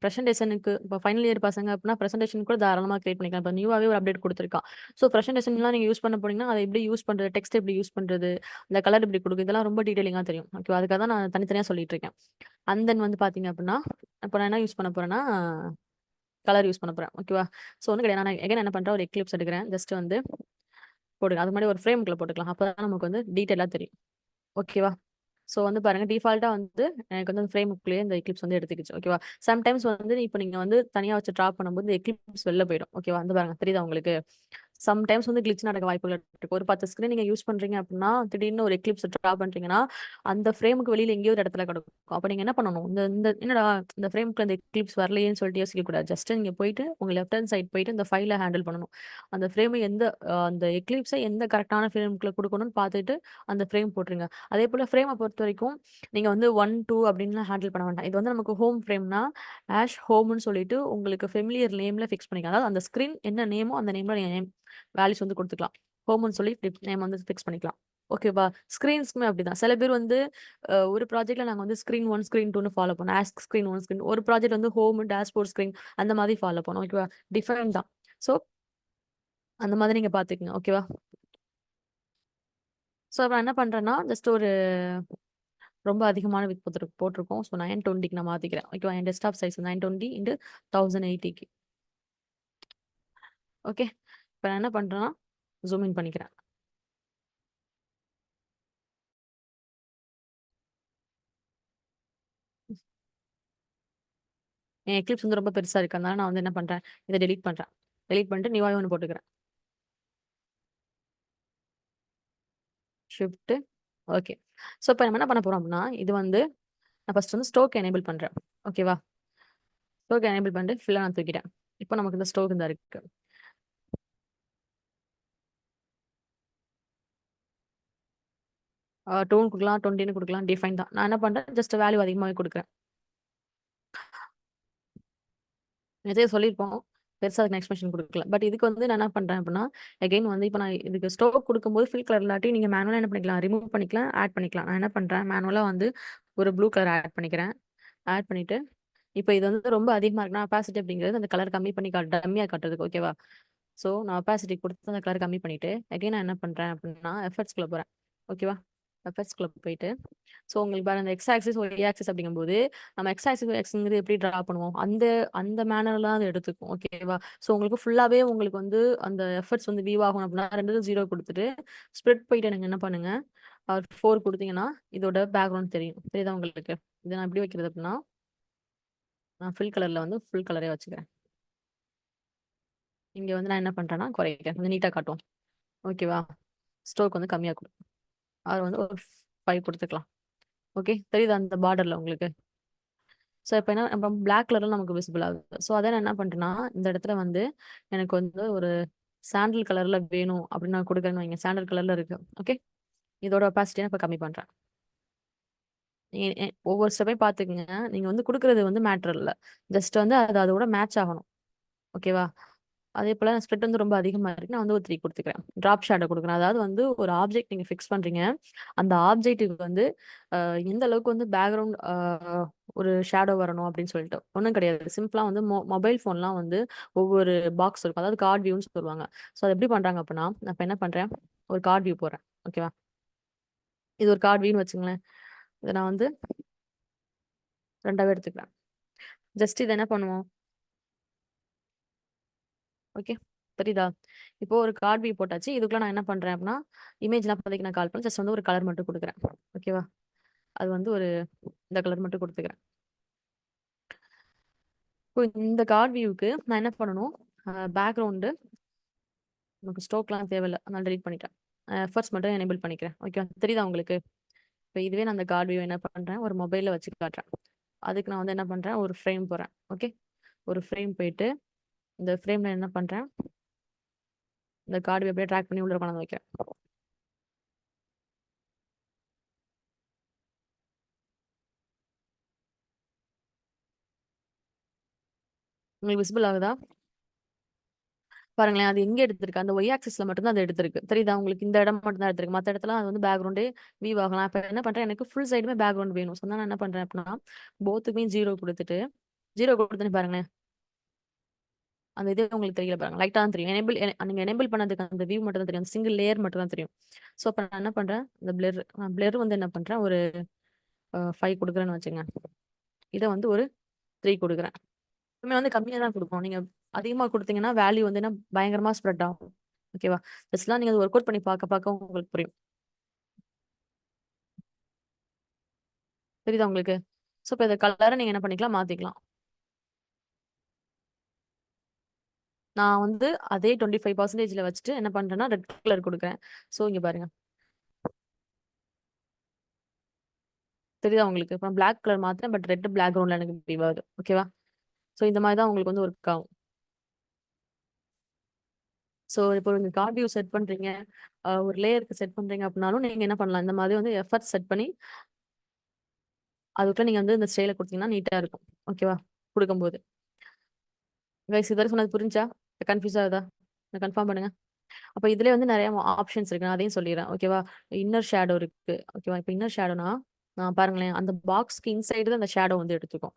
பிரசன்டேஷனுக்கு இப்போ ஃபைனல் இயர் பசங்க அப்படின்னா பிரசன்டேஷன் கூட தாராளமா கிரியேட் பண்ணிக்கலாம். இப்போ நியூவாவே ஒரு அப்டேட் குடுத்துருக்கான். ஸோ பிரசன்டேஷன்லாம் நீங்க யூஸ் பண்ண போனீங்கன்னா, அதை எப்படி யூஸ் பண்றது? டெக்ஸ்ட் எப்படி யூஸ் பண்றது? அந்த கலர் எப்படி குடுக்குறது? இதெல்லாம் ரொம்ப டீட்டெயிலிங்கா தெரியும். ஓகேவா? அதுக்காக தான் நான் தனித்தனியா சொல்லிட்டு இருக்கேன். அண்ட் தென் வந்து பார்த்தீங்க அப்படின்னா, இப்போ நான் என்ன யூஸ் பண்ண போறேன்னா, கலர் யூஸ் பண்ண போறேன். ஓகேவா? ஸோ ஒண்ணும் கிடையாது. நான் எகைன் என்ன பண்றேன், ஒரு எக்லிப்ஸ் எடுக்கிறேன். ஜஸ்ட் வந்து போடுங்க. அதுக்கு முன்னாடி ஒரு ஃப்ரேம்க்குள்ள போட்டுக்கலாம். அப்பதான் நமக்கு வந்து டீட்டெயிலா தெரியும். ஓகேவா? ஸோ வந்து பாருங்க, டிஃபால்ட்டா வந்து எனக்கு வந்து அந்த ஃப்ரேமுக்குள்ளேயே இந்த எக்லிப்ஸ் வந்து எடுத்துக்கிச்சு. ஓகேவா? சம்டைம்ஸ் வந்து இப்ப நீங்க வந்து தனியா வச்சு டிரா பண்ணும்போது இந்த எக்லிப்ஸ் வெளில போயிடும். ஓகேவா? வந்து பாருங்க தெரியுதா உங்களுக்கு? சம்டைம்ஸ் வந்து கிளிச் நடக்க வாய்ப்புகள் இருக்கு. ஒரு 10 ஸ்க்ரீன் நீங்க யூஸ் பண்றீங்க அப்படின்னா, திடீர்னு ஒரு எக்லிப்ஸ் டிரா பண்றீங்கன்னா, அந்த ஃப்ரேமுக்கு வெளியில எங்கேயோ ஒரு இடத்துல கிடக்கும். அப்ப நீங்க என்ன பண்ணணும்? இந்த இந்த என்னடா இந்த ஃப்ரேமுக்குள்ள இந்த எக்லிப்ஸ் வரலையேன்னு சொல்லிட்டு யோசிக்க கூடாது. ஜஸ்ட் நீங்க போயிட்டு உங்க லெஃப்ட் ஹேண்ட் சைட் போயிட்டு இந்த ஃபைல ஹேண்டில் பண்ணணும். அந்த ஃப்ரேம் எந்த அந்த எக்லிப்ஸ எந்த கரெக்ட்டான ஃப்ரேமுக்குள்ள குடுக்கணும்னு பார்த்துட்டு அந்த ஃப்ரேம் போட்டுருங்க. அதேபோல ஃப்ரேம பொறுத்தவரைக்கும் நீங்க வந்து 1, 2 அப்படின்லாம் ஹேண்டில் பண்ண வேண்டாம். இது வந்து நமக்கு ஹோம் ஃப்ரேம்னா, ஹோம்ன்னு சொல்லிட்டு உங்களுக்கு ஃபெமிலியர் நேம்ல ஃபிக்ஸ் பண்ணிக்கலாம். அதாவது அந்த ஸ்க்ரீன் என்ன நேமோ அந்த நேம்ல நீங்க வேல்யூஸ் வந்து குடுத்துக்கலாம். ஹோம்ன்னு சொல்லி நேம் வந்து ஃபிக்ஸ் பண்ணிக்கலாம். ஓகேவா? ஸ்க்ரீன்ஸ்க்குமே அப்படிதான். சில பேர் வந்து ஒரு ப்ராஜெக்ட்ல நாங்க வந்து ஸ்க்ரீன் 1, ஸ்க்ரீன் 2ன்னு ஃபாலோ பண்ணோம். ஸ்க்ரீன் 1, ஸ்க்ரீன் ஒரு ப்ராஜெக்ட் வந்து ஹோம், டேஷ்போர்ட் ஸ்க்ரீன் அந்த மாதிரி ஃபாலோ பண்ணோம். ஓகேவா? டிஃபரெண்ட் தான். ஸோ அந்த மாதிரி நீங்க பார்த்துக்கங்க. ஓகேவா? ஸோ நான் என்ன பண்றேன்னா, ஜஸ்ட் ஒரு ரொம்ப அதிகமான விட்த் போட்டிருக்கோம். ஸோ 920க்கு நான் மாத்திக்கிறேன். ஓகேவா? என் டெஸ்க்டாப் சைஸ் 920 இன்டு 1080க்கு. ஓகே. இப்ப நான் என்ன பண்றேன்னா, ஜூம் இன் பண்ணிக்கிறேன். என் எக்லிப்ஸ் வந்து ரொம்ப பெருசா இருக்கு. அதனால நான் வந்து என்ன பண்றேன், இத டெலீட் பண்றேன். டெலீட் பண்ணிட்டு நியூவாவே ஒண்ணு போட்டுக்கிறேன். Shift okay. ஸோ இப்ப நம்ம என்ன பண்ண போறோம் அப்படின்னா, இது வந்து நான் ஃபர்ஸ்ட் வந்து ஸ்டோக் எனேபிள் பண்றேன். ஓகேவா? ஸ்டோக் எனேபிள் பண்ணிட்டு ஃபுல்லா நான் தூக்கிட்டேன். இப்போ நமக்கு இந்த ஸ்டோக் இந்த இருக்கு. டோன் குடுக்கலாம், 20ன்னு குடுக்கலாம். டிஃபைன் தான். நான் என்ன பண்றேன், ஜஸ்ட் வேல்யூ அதிகமாவே குடுக்குறேன். இதே சொல்லியிருப்போம். பெருசா அதுக்கு எக்ஸ்பிளனேஷன் குடுக்கல. பட் இதுக்கு வந்து நான் என்ன பண்றேன் அப்படின்னா, அகைன் வந்து இப்ப நான் இதுக்கு ஸ்டோக் குடுக்கும்போது ஃபில் கலர் இல்லாட்டி நீங்க மேனுவலா என்ன பண்ணிக்கலாம், ரிமூவ் பண்ணிக்கலாம், ஆட் பண்ணிக்கலாம். நான் என்ன பண்றேன், மேனுவலா வந்து ஒரு ப்ளூ கலர் ஆட் பண்ணிக்கிறேன். ஆட் பண்ணிட்டு, இப்ப இது வந்து ரொம்ப அதிகமா இருக்குன்னா, அபாசிட்டி அப்படிங்கிறது அந்த கலர் கம்மி பண்ணி டம்மியா காட்டுறதுக்கு. ஓகேவா? ஸோ நான் அபாசிட்டி குடுத்து அந்த கலர் கம்மி பண்ணிட்டு, அகைன் நான் என்ன பண்றேன் அப்படின்னா, எஃபெக்ட்ஸ்குள்ள போறேன். ஓகேவா? எஃபெக்ட்ஸ்குள்ள போயிட்டு, ஸோ உங்களுக்கு பாருங்க அந்த எக்ஸ் ஆக்சிஸ், ஒய் ஆக்சிஸ் அப்படிங்கும்போது, நம்ம எக்ஸ் ஆக்சிஸ், எக்ஸ்ங்கிறது எப்படி டிரா பண்ணுவோம்? அந்த அந்த மேனர்ல தான் அது எடுத்துக்கும். ஓகேவா? ஸோ உங்களுக்கு ஃபுல்லாவே உங்களுக்கு வந்து அந்த எஃபெக்ட்ஸ் வந்து வியூ ஆகணும் அப்படின்னா, 2ம் 0 குடுத்துட்டு, ஸ்ப்ளிட் போயிட்டு எனக்கு என்ன பண்ணுங்க, 4 குடுத்தீங்கன்னா, இதோட பேக்கிரவுண்ட் தெரியும். தெரியுதா உங்களுக்கு? இத நான் எப்படி வைக்கிறது அப்படின்னா, நான் ஃபில் கலர்ல வந்து ஃபுல் கலரே வச்சுக்கிறேன். இங்க வந்து நான் என்ன பண்றேன்னா, குறைக்கிறேன். கொஞ்சம் நீட்டா காட்டும். ஓகேவா? ஸ்டோக் வந்து கம்மியா குடுக்கும். அது வந்து ஒரு 5 குடுத்துக்கலாம். ஓகே. தெரியுதா அந்த பார்டர்ல உங்களுக்கு? ஸோ இப்ப என்ன நம்ம பிளாக் கலர்ல நமக்கு விசிபிள் ஆகுது. ஸோ அத நான் என்ன பண்றேன்னா, இந்த இடத்துல வந்து எனக்கு வந்து ஒரு சாண்டல் கலர்ல வேணும் அப்படின்னு நான் குடுக்குறேன்னு வைங்க. சாண்டல் கலர்ல இருக்கு. ஓகே. இதோட ஒபாசிட்டிய நான் இப்ப கம்மி பண்றேன். ஒவ்வொரு ஸ்டெப்பையும் பார்த்துக்கங்க. நீங்க வந்து குடுக்குறது வந்து மேட்டர் இல்ல. ஜஸ்ட் வந்து அது அதோட மேட்ச் ஆகணும். ஓகேவா? அதே போல ஸ்ப்ரெட் வந்து ரொம்ப அதிகமா இருக்கு. நான் வந்து ஒரு 3 குடுத்துக்கிறேன். ட்ராப் ஷேடோ குடுக்குறேன். அதாவது வந்து ஒரு ஆப்ஜெக்ட் நீங்க ஃபிக்ஸ் பண்றீங்க. அந்த ஆப்ஜெக்ட்டுக்கு வந்து எந்த அளவுக்கு வந்து பேக்கிரவுண்ட் ஒரு ஷேடோ வரணும் அப்படின்னு சொல்லிட்டு. ஒண்ணும் கிடையாது. சிம்பிளா வந்து மொபைல் ஃபோன்லாம் வந்து ஒவ்வொரு பாக்ஸ் இருக்கும். அதாவது கார்ட் வியூன்னு சொல்லுவாங்க. ஸோ அது எப்படி பண்றாங்க அப்படின்னா, நான் இப்ப என்ன பண்றேன், ஒரு கார்ட் வியூ போடுறேன். ஓகேவா? இது ஒரு கார்ட் வியூன்னு வச்சுக்கங்களேன். இத நான் வந்து 2ஆவே எடுத்துக்கிறேன். ஜஸ்ட் இத என்ன பண்ணுவோம், ஓகே. தெரியுதா? இப்போ ஒரு கார்ட் வியூ போட்டாச்சு. இதுக்குள்ள நான் என்ன பண்றேன் அப்படின்னா, இமேஜ்லாம் இப்போதைக்கு நான் கால் பண்ணல. ஜஸ்ட் வந்து ஒரு கலர் மட்டும் குடுக்குறேன். ஓகேவா? அது வந்து ஒரு இந்த கலர் மட்டும் குடுத்துக்கிறேன். இப்போ இந்த கார்ட் வியூக்கு நான் என்ன பண்ணணும், பேக்கிரவுண்டு நமக்கு ஸ்ட்ரோக்லாம் தேவையில்ல. அதனால டெலீட் பண்ணிட்டேன். எஃபர்ட்ஸ் மட்டும் எனேபிள் பண்ணிக்கிறேன். ஓகேவா? தெரியுதா உங்களுக்கு? இப்போ இதுவே நான் அந்த கார்ட் வியூ என்ன பண்றேன், ஒரு மொபைல்ல வச்சு காட்டுறேன். அதுக்கு நான் வந்து என்ன பண்றேன், ஒரு ஃப்ரேம் போடுறேன். ஓகே. ஒரு ஃப்ரேம் போயிட்டு, இந்த ஃப்ரேம்ல என்ன பண்றேன், இந்த கார்ட் வியூ அப்படியே ட்ராக் பண்ணி உள்ள கொண்டாந்து வைக்கிறேன். உங்களுக்கு விசிபிள் ஆகுதா? பாருங்களேன். அது எங்க எடுத்திருக்கு? அந்த ஒய் ஆக்சிஸ்ல மட்டும் தான் அது எடுத்திருக்கு. தெரியுதா உங்களுக்கு? இந்த இடம் மட்டும் தான் எடுத்திருக்கு. மத்த இடத்துல அது வந்து பேக்கிரவுண்டே வியூ ஆகலாம். இப்ப என்ன பண்றேன், எனக்கு ஃபுல் சைடுமே பேக்கிரவுண்ட் வேணும். ஸோ நான் என்ன பண்றேன் அப்படின்னா, போத்துக்குமே 0 குடுத்துட்டு 0 குடுத்தோனே பாருங்களேன். அந்த இது உங்களுக்கு தெரியல பாருங்க. லைட்டா தான் தெரியும். நீங்க எனேபிள் பண்ணதுக்கு அந்த வியூ மட்டும் தான் தெரியும். அந்த சிங்கிள் லேயர் மட்டும் தான் தெரியும். ஸோ அப்ப நான் என்ன பண்றேன், இந்த பிளர் வந்து என்ன பண்றேன், ஒரு 5 குடுக்குறேன்னு வச்சுக்கங்க. இத வந்து ஒரு 3 குடுக்குறேன். எப்பவுமே வந்து கம்மியா தான் குடுக்கணும். நீங்க அதிகமா குடுத்தீங்கன்னா, வேல்யூ வந்து என்ன பயங்கரமா ஸ்ப்ரெட் ஆகும். ஓகேவா? ஜஸ்ட்லாம் நீங்க அத ஒர்க் அவுட் பண்ணி பாக்க பாக்க உங்களுக்கு புரியும். புரியுதா உங்களுக்கு? ஸோ இப்ப இந்த கலர நீங்க என்ன பண்ணிக்கலாம், மாத்திக்கலாம். நான் வந்து அதே 25% வச்சுட்டு என்ன பண்றேன்னா, ரெட் கலர் குடுக்குறேன். ஸோ இங்க பாருங்க. தெரியுதா உங்களுக்கு? இப்ப பிளாக் கலர் மாத்துறேன். பட் ரெட் பேக்கிரவுண்ட்ல எனக்கு இப்படி வருது. ஓகேவா? ஸோ இந்த மாரி தான் உங்களுக்கு வந்து ஒர்க் ஆகும். ஸோ இப்போ நீங்க கார்ட் வியூ செட் பண்றீங்க. ஒரு லேயருக்கு செட் பண்றீங்க அப்படின்னாலும், நீங்க என்ன பண்ணலாம், இந்த மாதிரி வந்து எஃபர்ட்ஸ் செட் பண்ணி, அதுக்குள்ள நீங்க வந்து இந்த ஸ்டைல குடுத்தீங்கன்னா நீட்டா இருக்கும். ஓகேவா? குடுக்கும்போது. கைஸ் இதுவரை சொன்னது புரிஞ்சா? கன்ஃப்யூஸ் ஆகுதா? கன்ஃபார்ம் பண்ணுங்க. அப்ப இதுலயே வந்து நெறைய ஆப்ஷன்ஸ் இருக்கு. நான் அதையும் சொல்லிர்றேன். ஓகேவா? இன்னர் ஷேடோ இருக்கு. ஓகேவா? இப்ப இன்னர் ஷேடோனா, பாருங்களேன், அந்த பாக்ஸ்க்கு இன்சைடு தான் அந்த ஷேடோ வந்து எடுத்துக்கும்.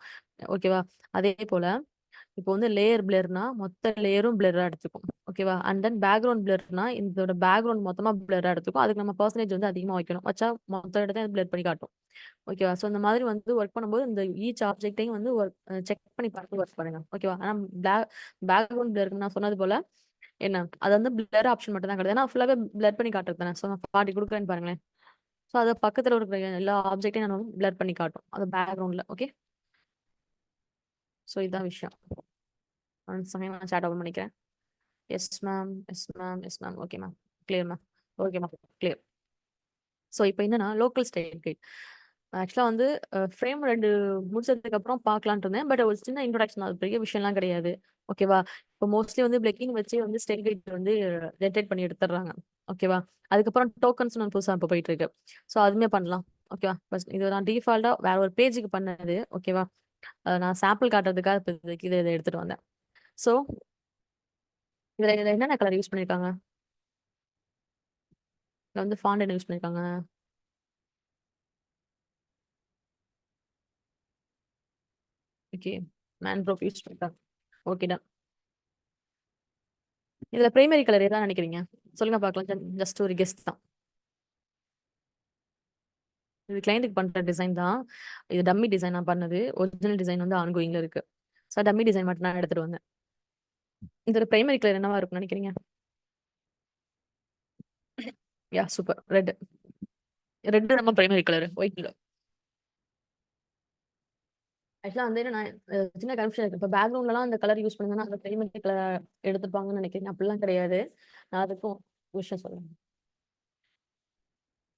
ஓகேவா? அதே போல இப்போ வந்து லேயர் பிளர்னா மொத்த லேயரும் பிளர்ரா எடுத்துக்கும். ஓகேவா? அண்ட் தென் பேக்கிரவுண்ட் பிளர்னா இதோட பேக்கிரவுண்ட் மொத்தமா பிளர்ரா எடுத்துக்கும். அதுக்கு நம்ம பெர்சன்டேஜ் வந்து அதிகமா வைக்கணும். வச்சா மொத்த இடத்தையும் பிளர் பண்ணி காட்டும். ஓகேவா? ஸோ இந்த மாதிரி வந்து ஒர்க் பண்ணும்போது இந்த ஈச் ஆப்ஜெக்ட்டையும் வந்து செக் பண்ணி பார்த்து ஒர்க் பண்ணுங்க. ஓகேவா? ஆனா பேக்கிரவுண்ட் பிளருக்கு நான் சொன்னது போல என்ன அது வந்து பிளர் ஆப்ஷன் மட்டும் தான் கிடையாது. ஏன்னா ஃபுல்லாவே பிளர் பண்ணி காட்டுறது தானே. ஸோ நான் 40 குடுக்குறேன்னு பாருங்களேன். ஸோ அது பக்கத்துல இருக்கிற எல்லா ஆப்ஜெக்ட்டையும் நான் பிளர் பண்ணி காட்டும். அது பேக்கிரவுண்ட்ல. ஓகே. ஸோ இதான் விஷயம். ஒன் செகண்ட் நான் சாட் ஓப்பன் பண்ணிக்கிறேன். Yes ma'am, yes ma'am, yes ma'am. Okay ma'am. Clear ma'am. Okay ma'am. Clear. So இப்போ என்னன்னா லோக்கல் ஸ்டைல் கைட். ஆக்சுவலா வந்து ஃப்ரேம் 2 முடிச்சதுக்கு அப்புறம் பார்க்கலான்ட்டு இருந்தேன். பட் ஒரு சின்ன இன்ட்ரோடக்ஷன் அது பெரிய விஷயம்லாம் கிடையாது. ஓகேவா? இப்போ மோஸ்ட்லி வந்து பிளக்கிங் வச்சு வந்து ஸ்டைல் கைட் வந்து ஜென்ரேட் பண்ணி எடுத்துடுறாங்க. ஓகேவா? அதுக்கப்புறம் டோக்கன்ஸ் ஒண்ணு புதுசா இப்போ போயிட்டு இருக்கு. ஸோ அதுவுமே பண்ணலாம். ஓகேவா? ஃபர்ஸ்ட் இது நான் டிஃபால்ட்டா வேற ஒரு பேஜுக்கு பண்ணது. ஓகேவா? நான் சாம்பிள் காட்டுறதுக்காக இப்ப இத எடுத்துட்டு வந்தேன். ஸோ இதுல என்னென்ன கலர் யூஸ் பண்ணியிருக்காங்க? இதுல வந்து ஃபாண்ட் என்ன யூஸ் பண்ணியிருக்காங்க? ஓகே. மேன்க்ரோவ் யூஸ் பண்ணியிருக்காங்க. Okay done. இதுல பிரைமரி கலர் எதான் நினைக்கிறீங்க? சொல்லுங்க பார்க்கலாம். ஜஸ்ட் ஒரு கெஸ் தான். இது கிளையன்ட்க்கு பண்ற டிசைன் தான். இது டம்மி டிசைன் நான் பண்ணது. ஒரிஜினல் டிசைன் வந்து ஆன்கோயிங்ல இருக்கு. ஸோ டம்மி டிசைன் மட்டும் நான் எடுத்துட்டு வந்தேன். இதோட பிரைமரி கலர் என்னவா இருக்கும்னு நினைக்கிறீங்க? சூப்பர். ரெட். ரெட் நம்ம பிரைமரி கலர். ஒயிட் இல்ல. ஆக்சுவலா வந்து நான் சின்ன கன்ஃபியூஷன் இருக்கு. இப்ப பேக்ரவுண்ட்லலாம் அந்த கலர் யூஸ் பண்ணீங்கன்னா, அந்த பிரைமரி கலர் எடுத்துப்பாங்கன்னு நினைக்கிறேன். அப்படிலாம் கிடையாது. நான் அதுக்கும் விஷயம் சொல்றேன்.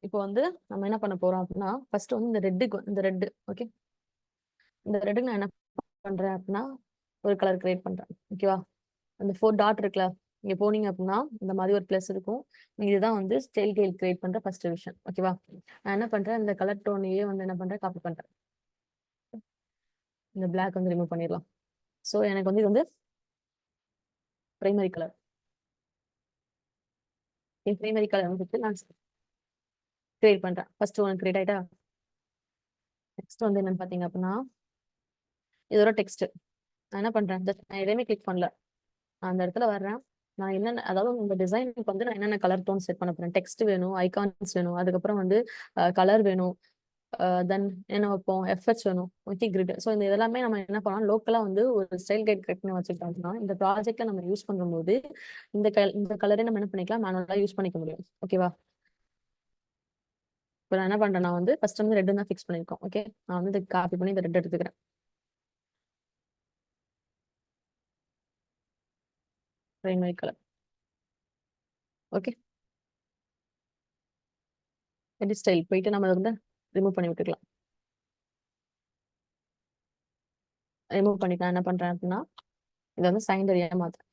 இப்போ வந்து நம்ம என்ன பண்ண போறோம் அப்படின்னா, ஃபர்ஸ்ட் வந்து இந்த ரெட் ஓகே. இந்த ரெட்டுக்கு நான் என்ன பண்றேன் அப்படின்னா, ஒரு கலர் கிரியேட் பண்றேன். ஓகேவா? அந்த 4 டாட் இருக்குல்ல, இங்க போனீங்க அப்படின்னா, இந்த மாதிரி ஒரு பிளஸ் இருக்கும். இதுதான் வந்து ஸ்டைல் கைல் கிரியேட் பண்ற ஃபர்ஸ்ட் விஷயம். ஓகேவா? நான் என்ன பண்றேன், இந்த கலர் டோனையே வந்து என்ன பண்றேன், காப்பி பண்றேன். இந்த பிளாக் வந்து ரிமூவ் பண்ணிடலாம். ஸோ எனக்கு வந்து இது வந்து பிரைமரி கலர். பிரைமரி கலர் வந்துட்டு நான் கிரியேட் பண்றேன். ஃபர்ஸ்ட் ஒன்று கிரியேட் ஆயிட்டா, நெக்ஸ்ட் வந்து என்னன்னு பாத்தீங்க அப்படின்னா இதோட டெக்ஸ்ட். நான் என்ன பண்றேன், ஜஸ்ட் நான் எதையுமே கிளிக் பண்ணல, நான் அந்த இடத்துல வர்றேன். நான் என்னென்ன, அதாவது இந்த டிசைனுக்கு வந்து நான் என்னென்ன கலர் டோன் செட் பண்ண போறேன். டெக்ஸ்ட் வேணும், ஐகான்ஸ் வேணும், அதுக்கப்புறம் வந்து கலர் வேணும், தென் என்ன வைப்போம், எஃபெக்ட்ஸ் வேணும், ஓகே, கிரிட். ஸோ இந்த இதெல்லாமே நம்ம என்ன பண்ணலாம், லோக்கலா வந்து ஒரு ஸ்டைல் கைட் கிரியேட் பண்ணி வச்சுக்கிட்டோம்னா இந்த ப்ராஜெக்ட்ல நம்ம யூஸ் பண்ணும்போது இந்த கலரே நம்ம என்ன பண்ணிக்கலாம், மேனுவலா யூஸ் பண்ணிக்க முடியும். ஓகேவா? இப்போ நான் என்ன பண்றேன், நான் வந்து ஃபர்ஸ்ட் வந்து ரெட் தான் ஃபிக்ஸ் பண்ணிருக்கோம். ஓகே, நான் வந்து இதை காப்பி பண்ணி இந்த ரெட் எடுத்துக்கிறேன். Primary colour. Okay, edit style போயிட்டு நம்ம அதை வந்து ரிமூவ் பண்ணி விட்டுக்கலாம். ரிமூவ் பண்ணிட்டு நான் என்ன பண்றேன் அப்படின்னா இதை வந்து சைண்டரியா மாத்துறேன்.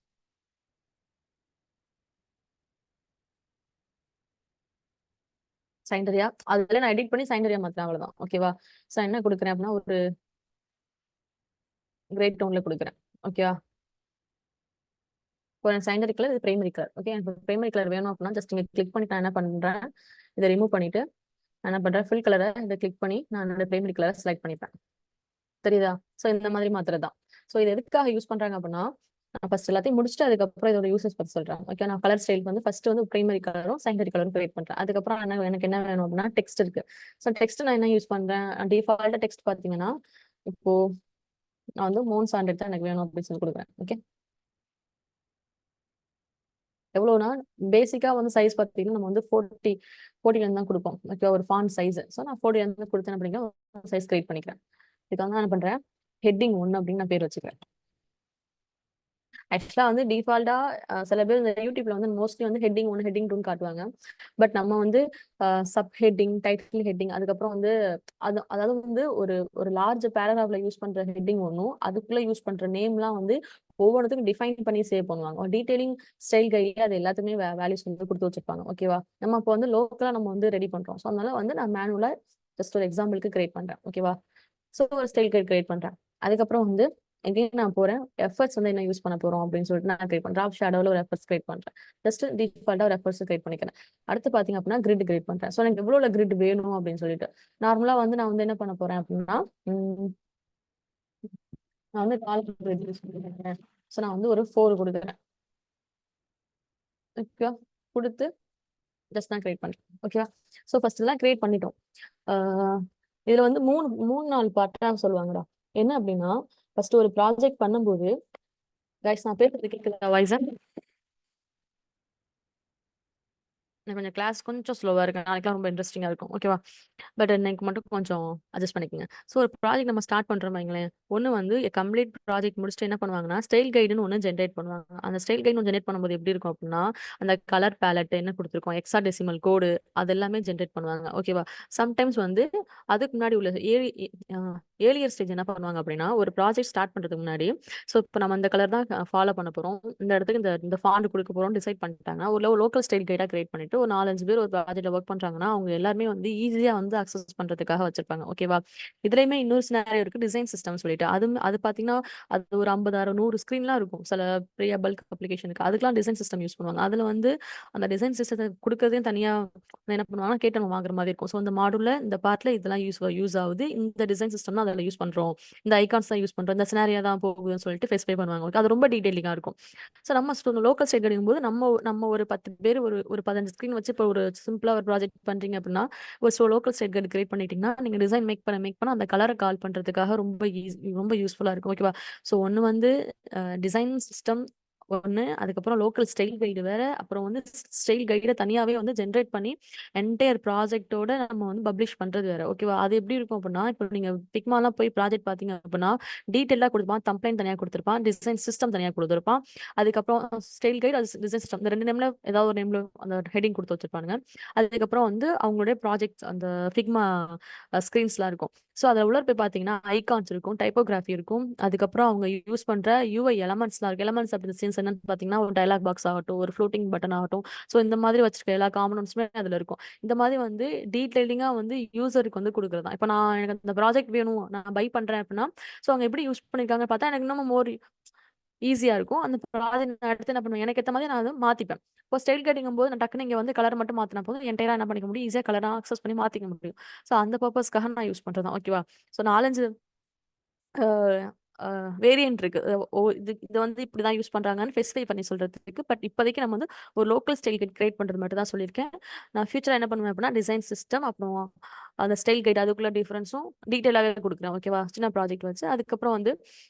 சைண்டரியா அதுல நான் எடிட் பண்ணி சைண்டரியா மாத்துறேன், அவ்வளவுதான். ஓகேவா? ஸோ என்ன கொடுக்குறேன் அப்படின்னா ஒரு கிரே டோன்ல கொடுக்குறேன். ஓகேவா? இப்போ சைண்டரி கலர், இது பிரைமரி கலர். ஓகே, எனக்கு பிரைமரி கலர் வேணும் அப்படின்னா ஜஸ்ட் இங்க கிளிக் பண்ணிட்டு நான் என்ன பண்றேன், இதை ரிமூவ் பண்ணிட்டு நான் என்ன பண்றேன், ஃபில் கலரை இதை கிளிக் பண்ணி நான் என்னோட பிரைமரி கலரை செலக்ட் பண்ணிப்பேன். தெரியுதா? ஸோ இந்த மாதிரி மாத்துறது தான். ஸோ இது எதுக்காக யூஸ் பண்றாங்க அப்படின்னா, நான் ஃபர்ஸ்ட் எல்லாத்தையும் முடிச்சுட்டு அதுக்கப்புறம் இதோட யூசஸ் பத்தி சொல்றேன். ஓகே, நான் கலர் ஸ்டைல் வந்து ஃபர்ஸ்ட் வந்து பிரைமரி கலரும் செகண்டரி கலரும் கிரியேட் பண்றேன். அதுக்கப்புறம் எனக்கு என்ன வேணும் அப்படின்னா டெக்ஸ்ட் இருக்கு. ஸோ டெக்ஸ்ட் நான் என்ன யூஸ் பண்றேன், டிஃபால்ட்டா டெக்ஸ்ட் பாத்தீங்கன்னா இப்போ நான் வந்து மோன் சாண்டட் தான் எனக்கு வேணும் அப்படின்னு சொல்லி கொடுக்குறேன். ஓகே, எவ்வளவுனா பேசிக்கா வந்து சைஸ் பார்த்தீங்கன்னா நம்ம வந்து 40 தான் கொடுப்போம். ஓகே, ஒரு ஃபாண்ட் சைஸ். ஸோ நான் 40 கொடுத்தேன் அப்படிங்கிற சைஸ் கிரியேட் பண்ணிக்கிறேன். இதுக்கு வந்து என்ன பண்றேன், ஹெட்டிங் 1 அப்படின்னு நான் பேர் வச்சுக்கிறேன். ஆக்சுவலா வந்து டிஃபால்ட்டா சில பேர் இந்த யூடியூப்ல வந்து மோஸ்ட்லி வந்து ஹெட்டிங் 1 ஹெட்டிங் 2 காட்டுவாங்க. பட் நம்ம வந்து சப் ஹெட்டிங், டைட்டில் ஹெட்டிங், அதுக்கப்புறம் வந்து அதாவது வந்து ஒரு ஒரு லார்ஜ் பேராகிராஃப்ல யூஸ் பண்ற ஹெட்டிங் ஒன்றும் அதுக்குள்ள யூஸ் பண்ற நேம்லாம் வந்து ஒவ்வொன்றுத்துக்கும் டிஃபைன் பண்ணி சேவ் பண்ணுவாங்க. டீடைலிங் ஸ்டைல் கைட்ல அது எல்லாத்துக்குமே வேல்யூஸ் வந்து கொடுத்து வச்சிருப்பாங்க. ஓகேவா? நம்ம இப்போ வந்து லோக்கலா நம்ம வந்து ரெடி பண்றோம். ஸோ அதனால வந்து நான் மேனுவலா ஜஸ்ட் ஒரு எக்ஸாம்பிளுக்கு கிரியேட் பண்றேன். ஓகேவா? ஸோ ஒரு ஸ்டைல் கைட் கிரியேட் பண்றேன். அதுக்கப்புறம் வந்து எங்கேயும் நான் போறேன், எஃபர்ட்ஸ் வந்து என்ன யூஸ் பண்ண போறோம் அப்படின்னு சொல்லிட்டு நான் கிரியேட் பண்றேன். ட்ராப் ஷேடோல ஒரு எஃபர்ட்ஸ் கிரியேட் பண்றேன். ஜஸ்ட் டிஃபால்ட்டா ஒரு எஃபர்ட்ஸ் கிரியேட் பண்ணிக்கிறேன். அடுத்து பாத்தீங்க அப்படின்னா கிரிட் கிரியேட் பண்றேன். ஸோ எனக்கு எவ்வளவு கிரிட் வேணும் அப்படின்னு சொல்லிட்டு நார்மலா வந்து நான் வந்து என்ன பண்ண போறேன் அப்படின்னா நான் வந்து கால் கிரிட் யூஸ் பண்ணிக்கிறேன். ஸோ நான் வந்து ஒரு 4 கொடுக்குறேன். ஓகேவா? கொடுத்து ஜஸ்ட் நான் கிரியேட் பண்றேன். ஓகேவா? ஸோ ஃபர்ஸ்ட் எல்லாம் கிரியேட் பண்ணிட்டோம். இதுல வந்து மூணு மூணு நாலு பார்ட்டா சொல்லுவாங்கடா. என்ன அப்படின்னா ஃபர்ஸ்ட் ஒரு ப்ராஜெக்ட் பண்ணும்போது கைஸ் நான் பேசுறது கேட்குதா வாய்ஸா? எனக்கு கொஞ்சம் கிளாஸ் கொஞ்சம் ஸ்லோவா இருக்கு. நாளைக்கெல்லாம் ரொம்ப இன்ட்ரெஸ்டிங்கா இருக்கும். ஓகேவா? பட் இன்னைக்கு மட்டும் கொஞ்சம் அட்ஜஸ்ட் பண்ணிக்கோங்க. ஸோ ஒரு ப்ராஜெக்ட் நம்ம ஸ்டார்ட் பண்றோம் வைங்களேன். ஒண்ணு வந்து கம்ப்ளீட் ப்ராஜெக்ட் முடிச்சுட்டு என்ன பண்ணுவாங்கன்னா, ஸ்டைல் கைடுன்னு ஒண்ணு ஜென்ரேட் பண்ணுவாங்க. அந்த ஸ்டைல் கைடு ஜென்ரேட் பண்ணும்போது எப்படி இருக்கும் அப்படின்னா, அந்த கலர் பேலட் என்ன குடுத்துருக்கோம், ஹெக்ஸாடெசிமல் கோடு அது எல்லாமே ஜென்ரேட் பண்ணுவாங்க. ஓகேவா? சம்டைம்ஸ் வந்து அதுக்கு முன்னாடி உள்ள ஏர்லியர் ஸ்டேஜ் என்ன பண்ணுவாங்க அப்படின்னா, ஒரு ப்ராஜெக்ட் ஸ்டார்ட் பண்றதுக்கு முன்னாடி, ஸோ இப்போ நம்ம இந்த கலர் தான் ஃபாலோ பண்ண போறோம். இந்த இடத்துக்கு இந்த ஃபாண்ட் குடுக்க போறோம்னு டிசைட் பண்ணிட்டாங்கன்னா, ஒரு லோக்கல் ஸ்டைல் கைடா கிரியேட் பண்ணிட்டு ஒரு 4, 5 பேர் ஒரு ப்ராஜெக்ட்ல ஒர்க் பண்றாங்கன்னா, அவங்க எல்லாருமே வந்து ஈஸியா வந்து அக்சஸ் பண்றதுக்காக வச்சிருப்பாங்க. ஓகேவா? இதுலயுமே இன்னொரு சினாரியோ இருக்கு, டிசைன் சிஸ்டம் சொல்லிட்டு. அது பாத்தீங்கன்னா, அது ஒரு 50,000 100 ஸ்கிரீன்லாம் இருக்கும். சில பெரிய பல்க் அப்ளிகேஷனுக்கு. அதுக்கெல்லாம் டிசைன் சிஸ்டம் யூஸ் பண்ணுவாங்க. அதுல வந்து அந்த டிசைன் சிஸ்டத்த குடுக்கறதையும் தனியா என்ன பண்ணுவாங்கன்னா, கேட்டு நம்ம வாங்குற மாதிரி இருக்கும். ஸோ இந்த மாடுல இந்த பார்ட்ல இதெல்லாம் யூஸ் ஆகுது. இந்த டிசைன் சிஸ்டம் தான் அதுல யூஸ் பண்றோம். இந்த ஐகான்ஸ் தான் யூஸ் பண்றோம். இந்த சினாரியா தான் போகுதுன்னு சொல்லிட்டு ஸ்பெசிஃபை பண்ணுவாங்க. Okay, அது ரொம்ப டீடைலிங்கா இருக்கும். ஸோ நம்ம லோக்கல் சைட் எடுக்கும்போது நம்ம ஒரு 10 பேர் ஒரு 15 ஸ்கிரீன் வச்சு இப்போ ஒரு சிம்பிளா ஒரு ப்ராஜெக்ட் பண்றீங்க அப்படின்னா, ஒரு லோக்கல் சைட் கைடு கிரியேட் பண்ணிட்டீங்கன்னா, நீங்க டிசைன் மேக் பண்ண அந்த கலரை கால் பண்றதுக்காக ரொம்ப யூஸ்ஃபுல்லா இருக்கும். ஓகேவா? ஸோ ஒண்ணு வந்து டிசைன் சிஸ்டம் ஒண்ணு, அதுக்கப்புறம் லோக்கல் ஸ்டைல் கைடு வேற, அப்புறம் வந்து ஸ்டைல் கைட தனியாவே வந்து ஜென்ரேட் பண்ணி என்டையர் ப்ராஜெக்ட்டோட நம்ம வந்து பப்ளிஷ் பண்றது வேற. ஓகேவா? அது எப்படி இருக்கும் அப்படின்னா, இப்போ நீங்க பிக்மாலாம் போய் ப்ராஜெக்ட் பார்த்தீங்க அப்படின்னா, டீட்டெயிலா குடுப்பான். தம்ப்ளைன் தனியா குடுத்திருப்பான். டிசைன் சிஸ்டம் தனியா குடுத்திருப்பான். அதுக்கப்புறம் ஸ்டைல் கைடு, அது டிசைன் சிஸ்டம். இந்த 2 நேம்ல ஏதாவது ஒரு நேம்ல அந்த ஹெட்டிங் குடுத்து வச்சிருப்பானுங்க. அதுக்கப்புறம் வந்து அவங்களுடைய ப்ராஜெக்ட்ஸ் அந்த ஃபிக்மா ஸ்கிரீன்ஸ்லாம் இருக்கும். ஸோ அதில உள்ள போய் பார்த்தீங்கன்னா, ஐகான்ஸ் இருக்கும், டைப்போகிராஃபி இருக்கும். அதுக்கப்புறம் அவங்க யூஸ் பண்ற யூஐ எலமெண்ட்ஸ்லாம் இருக்கு. எலமெண்ட்ஸ் அப்படி மீன்ஸ் என்னன்னு பார்த்தீங்கன்னா, ஒரு டயலாக் பாக்ஸ் ஆகட்டும், ஒரு ஃப்ளோட்டிங் பட்டன் ஆகட்டும். ஸோ இந்த மாதிரி வச்சிருக்க எல்லா காம்பனன்ட்ஸுமே அதில இருக்கும். இந்த மாதிரி வந்து டீட்டெயிலிங்கா வந்து யூசருக்கு வந்து குடுக்குறது தான். இப்ப எனக்கு அந்த ப்ராஜெக்ட் வேணும், நான் பை பண்றேன் அப்படின்னா, ஸோ அவங்க எப்படி யூஸ் பண்ணியிருக்காங்கன்னு பார்த்தா, எனக்கு இன்னமும் மோர் ஈஸியா இருக்கும். அந்த ப்ராஜெக்ட் நான் எடுத்து என்ன பண்ணுவேன், எனக்கு ஏத்த மாதிரி நான் அத மாத்திப்பேன். இப்போ ஸ்டைல் கட்டிங்கும்போது நான் டக்குனு இங்க வந்து கலர் மட்டும் மாத்துனா போதும், என்டையரா என்ன பண்ணிக்க முடியும், ஈஸியா கலரா அக்சஸ் பண்ணி மாத்திக்க முடியும். ஸோ அந்த பர்ப்பஸ்க்காக நான் யூஸ் பண்றது தான். ஓகேவா? ஸோ 4, 5 அ அ வேரியன்ட் இருக்கு. இது வந்து இப்படிதான் யூஸ் பண்றாங்கன்னு ஸ்பெசிஃபை பண்ணி சொல்றதுக்கு. பட் இப்போதைக்கு நம்ம வந்து ஒரு லோக்கல் ஸ்டைல் கைட் கிரியேட் பண்றது மட்டும் தான் சொல்லியிருக்கேன். நான் ஃபியூச்சர்ல என்ன பண்ணுவேன் அப்படின்னா, டிசைன் சிஸ்டம் அப்புறம் அந்த ஸ்டைல் கைட் அதுக்குள்ள டிஃபரன்ஸும் டீட்டெயிலாவே குடுக்குறேன். ஓகேவா? சின்ன ப்ராஜெக்ட் வச்சு. அதுக்கப்புறம் வந்து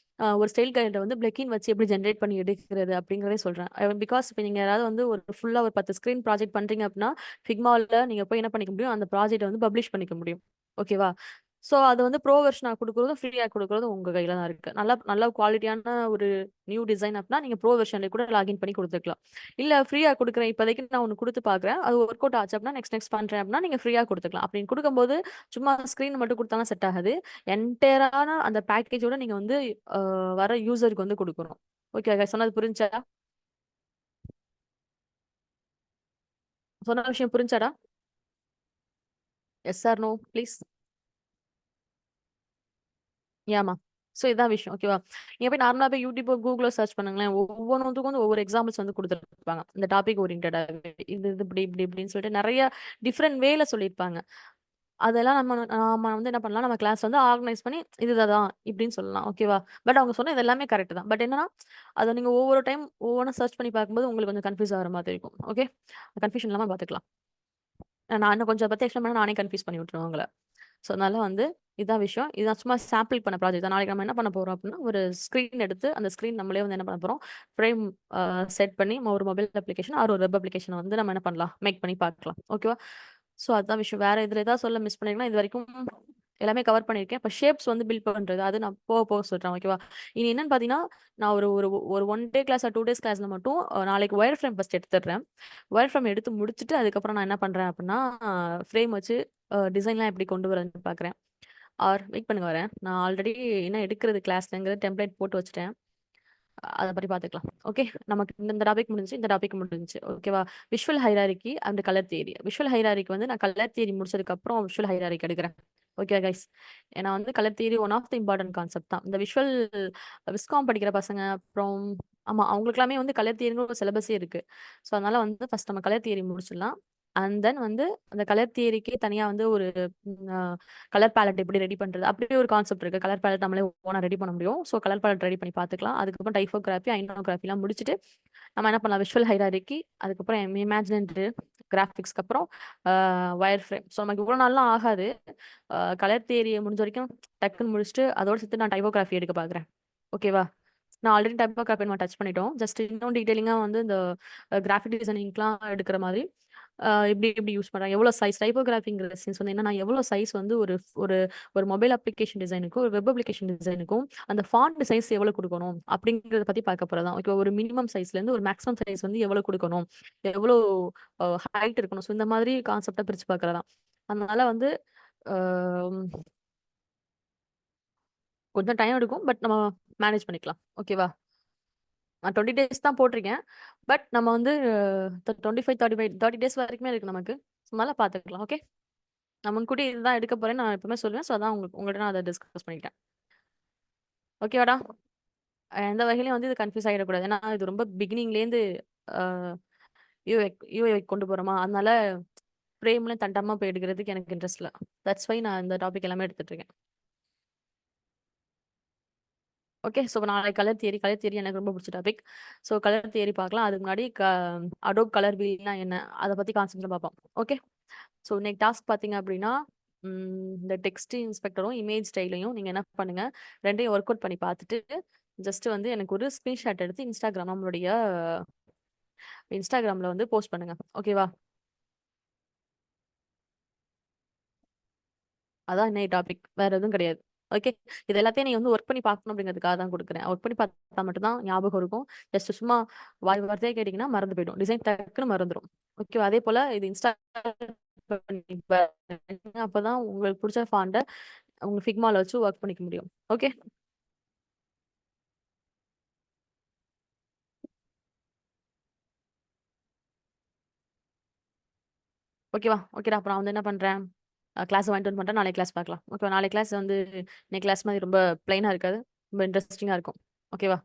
ஒரு ஸ்டைல் கைட வந்து பிளக்கின் வச்சு எப்படி ஜெனரேட் பண்ணி எடுக்கிறது அப்படிங்கிறதே சொல்றேன். பிகாஸ் இப்ப நீங்க யாராவது வந்து ஃபுல்லா ஒரு 10 ஸ்க்ரீன் ப்ராஜெக்ட் பண்றீங்க அப்படின்னா, Figmaல நீங்க போய் என்ன பண்ணிக்க முடியும், அந்த ப்ராஜெக்ட்ட வந்து பப்ளிஷ் பண்ணிக்க முடியும். ஓகேவா? ஸோ அது வந்து ப்ரோ வெர்ஷனா குடுக்குறதும், ஃப்ரீயா குடுக்குறதும் உங்க கையில தான் இருக்கு. நல்ல நல்ல குவாலிட்டியான ஒரு நியூ டிசைன் அப்படின்னா, நீங்க ப்ரோ வெர்ஷன்ல கூட லாகின் பண்ணி குடுத்துக்கலாம். இல்ல ஃப்ரீயா குடுக்குறேன் இப்போதைக்கு நான் ஒண்ணு குடுத்து பார்க்குறேன். அது ஒர்க் அவுட் ஆச்சு அப்படின்னா, நெக்ஸ்ட் பண்றேன் அப்படின்னா, நீங்க ஃப்ரீயா குடுத்துக்கலாம். அப்படின்னு குடுக்கும்போது, சும்மா ஸ்க்ரீன் மட்டும் குடுத்தாலாம் செட் ஆகாது. என்டையரான அந்த பேக்கேஜோட நீங்க வந்து வர யூசருக்கு வந்து குடுக்கணும். ஓகே சொன்னது புரிஞ்சுச்சா? சொன்ன விஷயம் புரிஞ்சாடா? Yes or no please? யாமா. ஸோ இதான் விஷயம். ஓகேவா? நீங்க போய் நார்மலா போய் யூடியூப், கூகுள்ல சர்ச் பண்ணுங்களேன். ஒவ்வொன்னுத்துக்கும் வந்து ஒவ்வொரு எக்ஸாம்பிள்ஸ் வந்து குடுத்துருப்பாங்க. இந்த டாபிக் ஓரியன்டடாவே. இது இப்படி இப்படி இப்படின்னு சொல்லிட்டு நெறைய டிஃபரெண்ட் வேல சொல்லியிருப்பாங்க. அதெல்லாம் நம்ம நாம வந்து என்ன பண்ணலாம், நம்ம கிளாஸ் வந்து ஆர்கனைஸ் பண்ணி இதுதான் இப்படின்னு சொல்லலாம். ஓகேவா? பட் அவங்க சொன்ன இது எல்லாமே கரெக்ட் தான். பட் என்னன்னா, அத நீங்க ஒவ்வொரு டைம் ஒவ்வொன்னா சர்ச் பண்ணி பார்க்கும்போது உங்களுக்கு கொஞ்சம் கன்ஃப்யூஸ் ஆகுற மாதிரி இருக்கும். ஓகே? கன்ஃப்யூஷன் இல்லாம பார்த்துக்கலாம். நான் இன்னும் கொஞ்சம் பத்தி எக்ஸ்பிளைன் பண்ணா நானே கன்ஃப்யூஸ் பண்ணி விட்டுருவேன் உங்கள. ஸோ அதனால வந்து இதான் விஷயம். இதான் சும்மா சாம்பிள் பண்ண ப்ராஜெக்ட் தான். நாளைக்கு நம்ம என்ன பண்ண போறோம் அப்டின்னா, ஒரு ஸ்க்ரீன் எடுத்து அந்த ஸ்க்ரீன் நம்மளே வந்து என்ன பண்ண போறோம், ஃப்ரேம் செட் பண்ணி ஒரு மொபைல் அப்ளிகேஷன் ஆர் ஒரு வெப் அப்ளிகேஷன வந்து நம்ம என்ன பண்ணலாம், மேக் பண்ணி பார்க்கலாம். ஓகேவா? ஸோ அதான் விஷயம். வேற இதுல ஏதாவது சொல்ல மிஸ் பண்ணியிருக்கேன்னா, இதுவரைக்கும் எல்லாமே கவர் பண்ணியிருக்கேன். இப்ப ஷேப்ஸ் வந்து பில்ட் பண்றது. அது நான் போக போக சொல்றேன். ஓகேவா? இனி என்னன்னு பார்த்தீங்கன்னா, நான் ஒரு ஒரு ஒரு 1 டே கிளாஸ் ஆர் 2 டேஸ் கிளாஸ்ல மட்டும் நாளைக்கு வயர் ஃப்ரேம் ஃபர்ஸ்ட் எடுத்துடுறேன். வயர் ஃப்ரேம் எடுத்து முடிச்சுட்டு, அதுக்கப்புறம் நான் என்ன பண்றேன் அப்டின்னா, ஃப்ரேம் வச்சு டிசைன்லாம் எப்படி கொண்டு வரதுன்னு பார்க்குறேன். ஆர் வெயிட் பண்ணுங்க வரேன். நான் ஆல்ரெடி என்ன எடுக்கிறது கிளாஸ்லங்கிறது டெம்ப்ளேட் போட்டு வச்சுட்டேன். அத பத்தி பார்த்துக்கலாம். ஓகே. நமக்கு இந்த டாபிக் முடிஞ்சுச்சு. இந்த டாபிக் முடிஞ்சுச்சு. ஓகேவா? Visual hierarchy and colour theory. Visual ஹைரார்கிக்கு வந்து நான் கலர் தியரி முடிச்சதுக்கு அப்புறம் விஷுவல் ஹைரார்கி எடுக்கிறேன். Okay guys. ஏன்னா வந்து colour theory one of the important concept தான். இந்த விஸ்காம் படிக்கிற பசங்க அப்புறம் ஆமா அவங்களுக்கெல்லாமே வந்து கலர் தியரின்னு ஒரு சிலபஸே இருக்கு. ஸோ அதனால வந்து ஃபர்ஸ்ட் நம்ம கலர் தியரி முடிச்சிடலாம். அண்ட் தென் வந்து அந்த கலர் தியரிக்கே தனியா வந்து ஒரு கலர் பேலட் எப்படி ரெடி பண்றது? அப்படியே ஒரு கான்செப்ட் இருக்கு. கலர் பேலட் நம்மளே ஓனா ரெடி பண்ண முடியும். ஸோ கலர் பேலட் ரெடி பண்ணி பார்த்துக்கலாம். அதுக்கப்புறம் டைப்போகிராஃபி, ஐனோகிராஃபிலாம் முடிச்சுட்டு, நம்ம என்ன பண்ணலாம் விஷுவல் ஹைரார்கி, அதுக்கப்புறம் இமேஜினரி கிராபிக்ஸ்க்கு அப்புறம் அ வயர் ஃப்ரேம். ஸோ நமக்கு இவ்வளோ நாள்லாம் ஆகாது. கலர் தியரிய முடிஞ்ச வரைக்கும் டக்குன்னு முடிச்சுட்டு, அதோட சேர்த்து நான் டைப்போகிராஃபி எடுக்க பார்க்குறேன். ஓகேவா? நான் ஆல்ரெடி டைப்போகிராஃபி நம்ம டச் பண்ணிட்டோம். ஜஸ்ட் இன்னும் டீட்டெயிலிங்கா வந்து இந்த கிராஃபிக் டிசைனிங்லாம் எடுக்கிற மாதிரி எப்படி எப்படி யூஸ் பண்றாங்க? எவ்வளோ சைஸ் டைப்போகிராஃபிங்கிற சென்ஸ் வந்து என்னன்னா, எவ்வளோ சைஸ் வந்து ஒரு ஒரு ஒரு மொபைல் அப்ளிகேஷன் டிசைனுக்கும், ஒரு வெப் அப்ளிகேஷன் டிசைனுக்கும் அந்த ஃபாண்ட் சைஸ் எவ்வளோ குடுக்கணும்? அப்படிங்கிறத பத்தி பார்க்க போறது தான். ஓகே ஒரு மினிமம் சைஸ்லேருந்து ஒரு மேக்ஸிமம் சைஸ் வந்து எவ்வளோ குடுக்கணும்? எவ்வளோ ஹைட் இருக்கணும்? ஸோ இந்த மாதிரி கான்செப்ட்டா பிரிச்சு பார்க்குறது தான். அதனால வந்து அ கொஞ்சம் டைம் எடுக்கும். பட் நம்ம மேனேஜ் பண்ணிக்கலாம். ஓகேவா? நான் 20 டேஸ் தான் போட்டிருக்கேன். பட் நம்ம வந்து 25, 35, 30 டேஸ் வரைக்குமே இருக்கு நமக்கு. அதனால பார்த்துக்கலாம். ஓகே. நான் முன்கூட்டியே இதுதான் எடுக்க போறேன்னு நான் எப்பவுமே சொல்லுவேன். ஸோ அதான் உங்கள்ட்ட நான் அத டிஸ்கஸ் பண்ணிட்டேன். ஓகேவாடா? எந்த வகையிலயும் வந்து இது கன்ஃப்யூஸ் ஆயிடக்கூடாது. ஏன்னா இது ரொம்ப பிகினிங்லேருந்து அ யூஐ கொண்டு போறோமா, அதனால ஃப்ரேம்லாம் தண்டாம போய் எடுக்கிறதுக்கு எனக்கு இன்ட்ரெஸ்ட் இல்ல. தட்ஸ் வை நான் இந்த டாபிக் எல்லாமே எடுத்துட்டு இருக்கேன். ஓகே. ஸோ நாளைக்கு கலர் தியரி எனக்கு ரொம்ப பிடிச்ச டாபிக். ஸோ கலர் தியரி பார்க்கலாம். அதுக்கு முன்னாடி அடோப் கலர் வீல்னா என்ன? அத பத்தி கான்செப்ட்ல பார்ப்போம். ஓகே. ஸோ இன்னைக்கு டாஸ்க் பார்த்தீங்க அப்படின்னா, இந்த டெக்ஸ்ட் இன்ஸ்பெக்டரும், இமேஜ் ஸ்டைலையும் நீங்க என்ன பண்ணுங்க, 2யும் ஒர்க் அவுட் பண்ணி பார்த்துட்டு, ஜஸ்ட் வந்து எனக்கு ஒரு ஸ்கிரீன்ஷாட் எடுத்து நம்மளுடைய இன்ஸ்டாகிராம்ல வந்து போஸ்ட் பண்ணுங்க. ஓகேவா? அதான் இன்னைய டாபிக். வேற எதுவும் கிடையாது. ஓகே. இது எல்லாத்தையும் நீங்க வந்து ஒர்க் பண்ணி பார்க்கணும் அப்படிங்கிறதுக்காக தான் குடுக்குறேன். ஒர்க் பண்ணி பார்த்தா மட்டும் தான் ஞாபகம் இருக்கும். ஜஸ்ட் சும்மா வாய் வார்த்தையா கேட்டீங்கன்னா மறந்து போயிடும். டிசைன் டக்குன்னு மறந்துரும். ஓகேவா? அதே போல இது பண்ணி பாருங்க. அப்பதான் உங்களுக்கு புடிச்ச ஃபாண்ட்ட உங்க ஃபிக்மால வச்சு ஒர்க் பண்ணிக்க முடியும். ஓகே. ஓகேவா? ஓகேடா. அப்ப நான் வந்து என்ன பண்றேன், கிளாஸ வாங்கிட்டு வந்து பண்றேன். நாளைக்கு கிளாஸ் பார்க்கலாம். ஓகேவா? நாளைக்கு கிளாஸ் வந்து இன்னைக்கு கிளாஸ் மாதிரி ரொம்ப பிளைனா இருக்காது. ரொம்ப இன்ட்ரஸ்டிங்கா இருக்கும். ஓகேவா?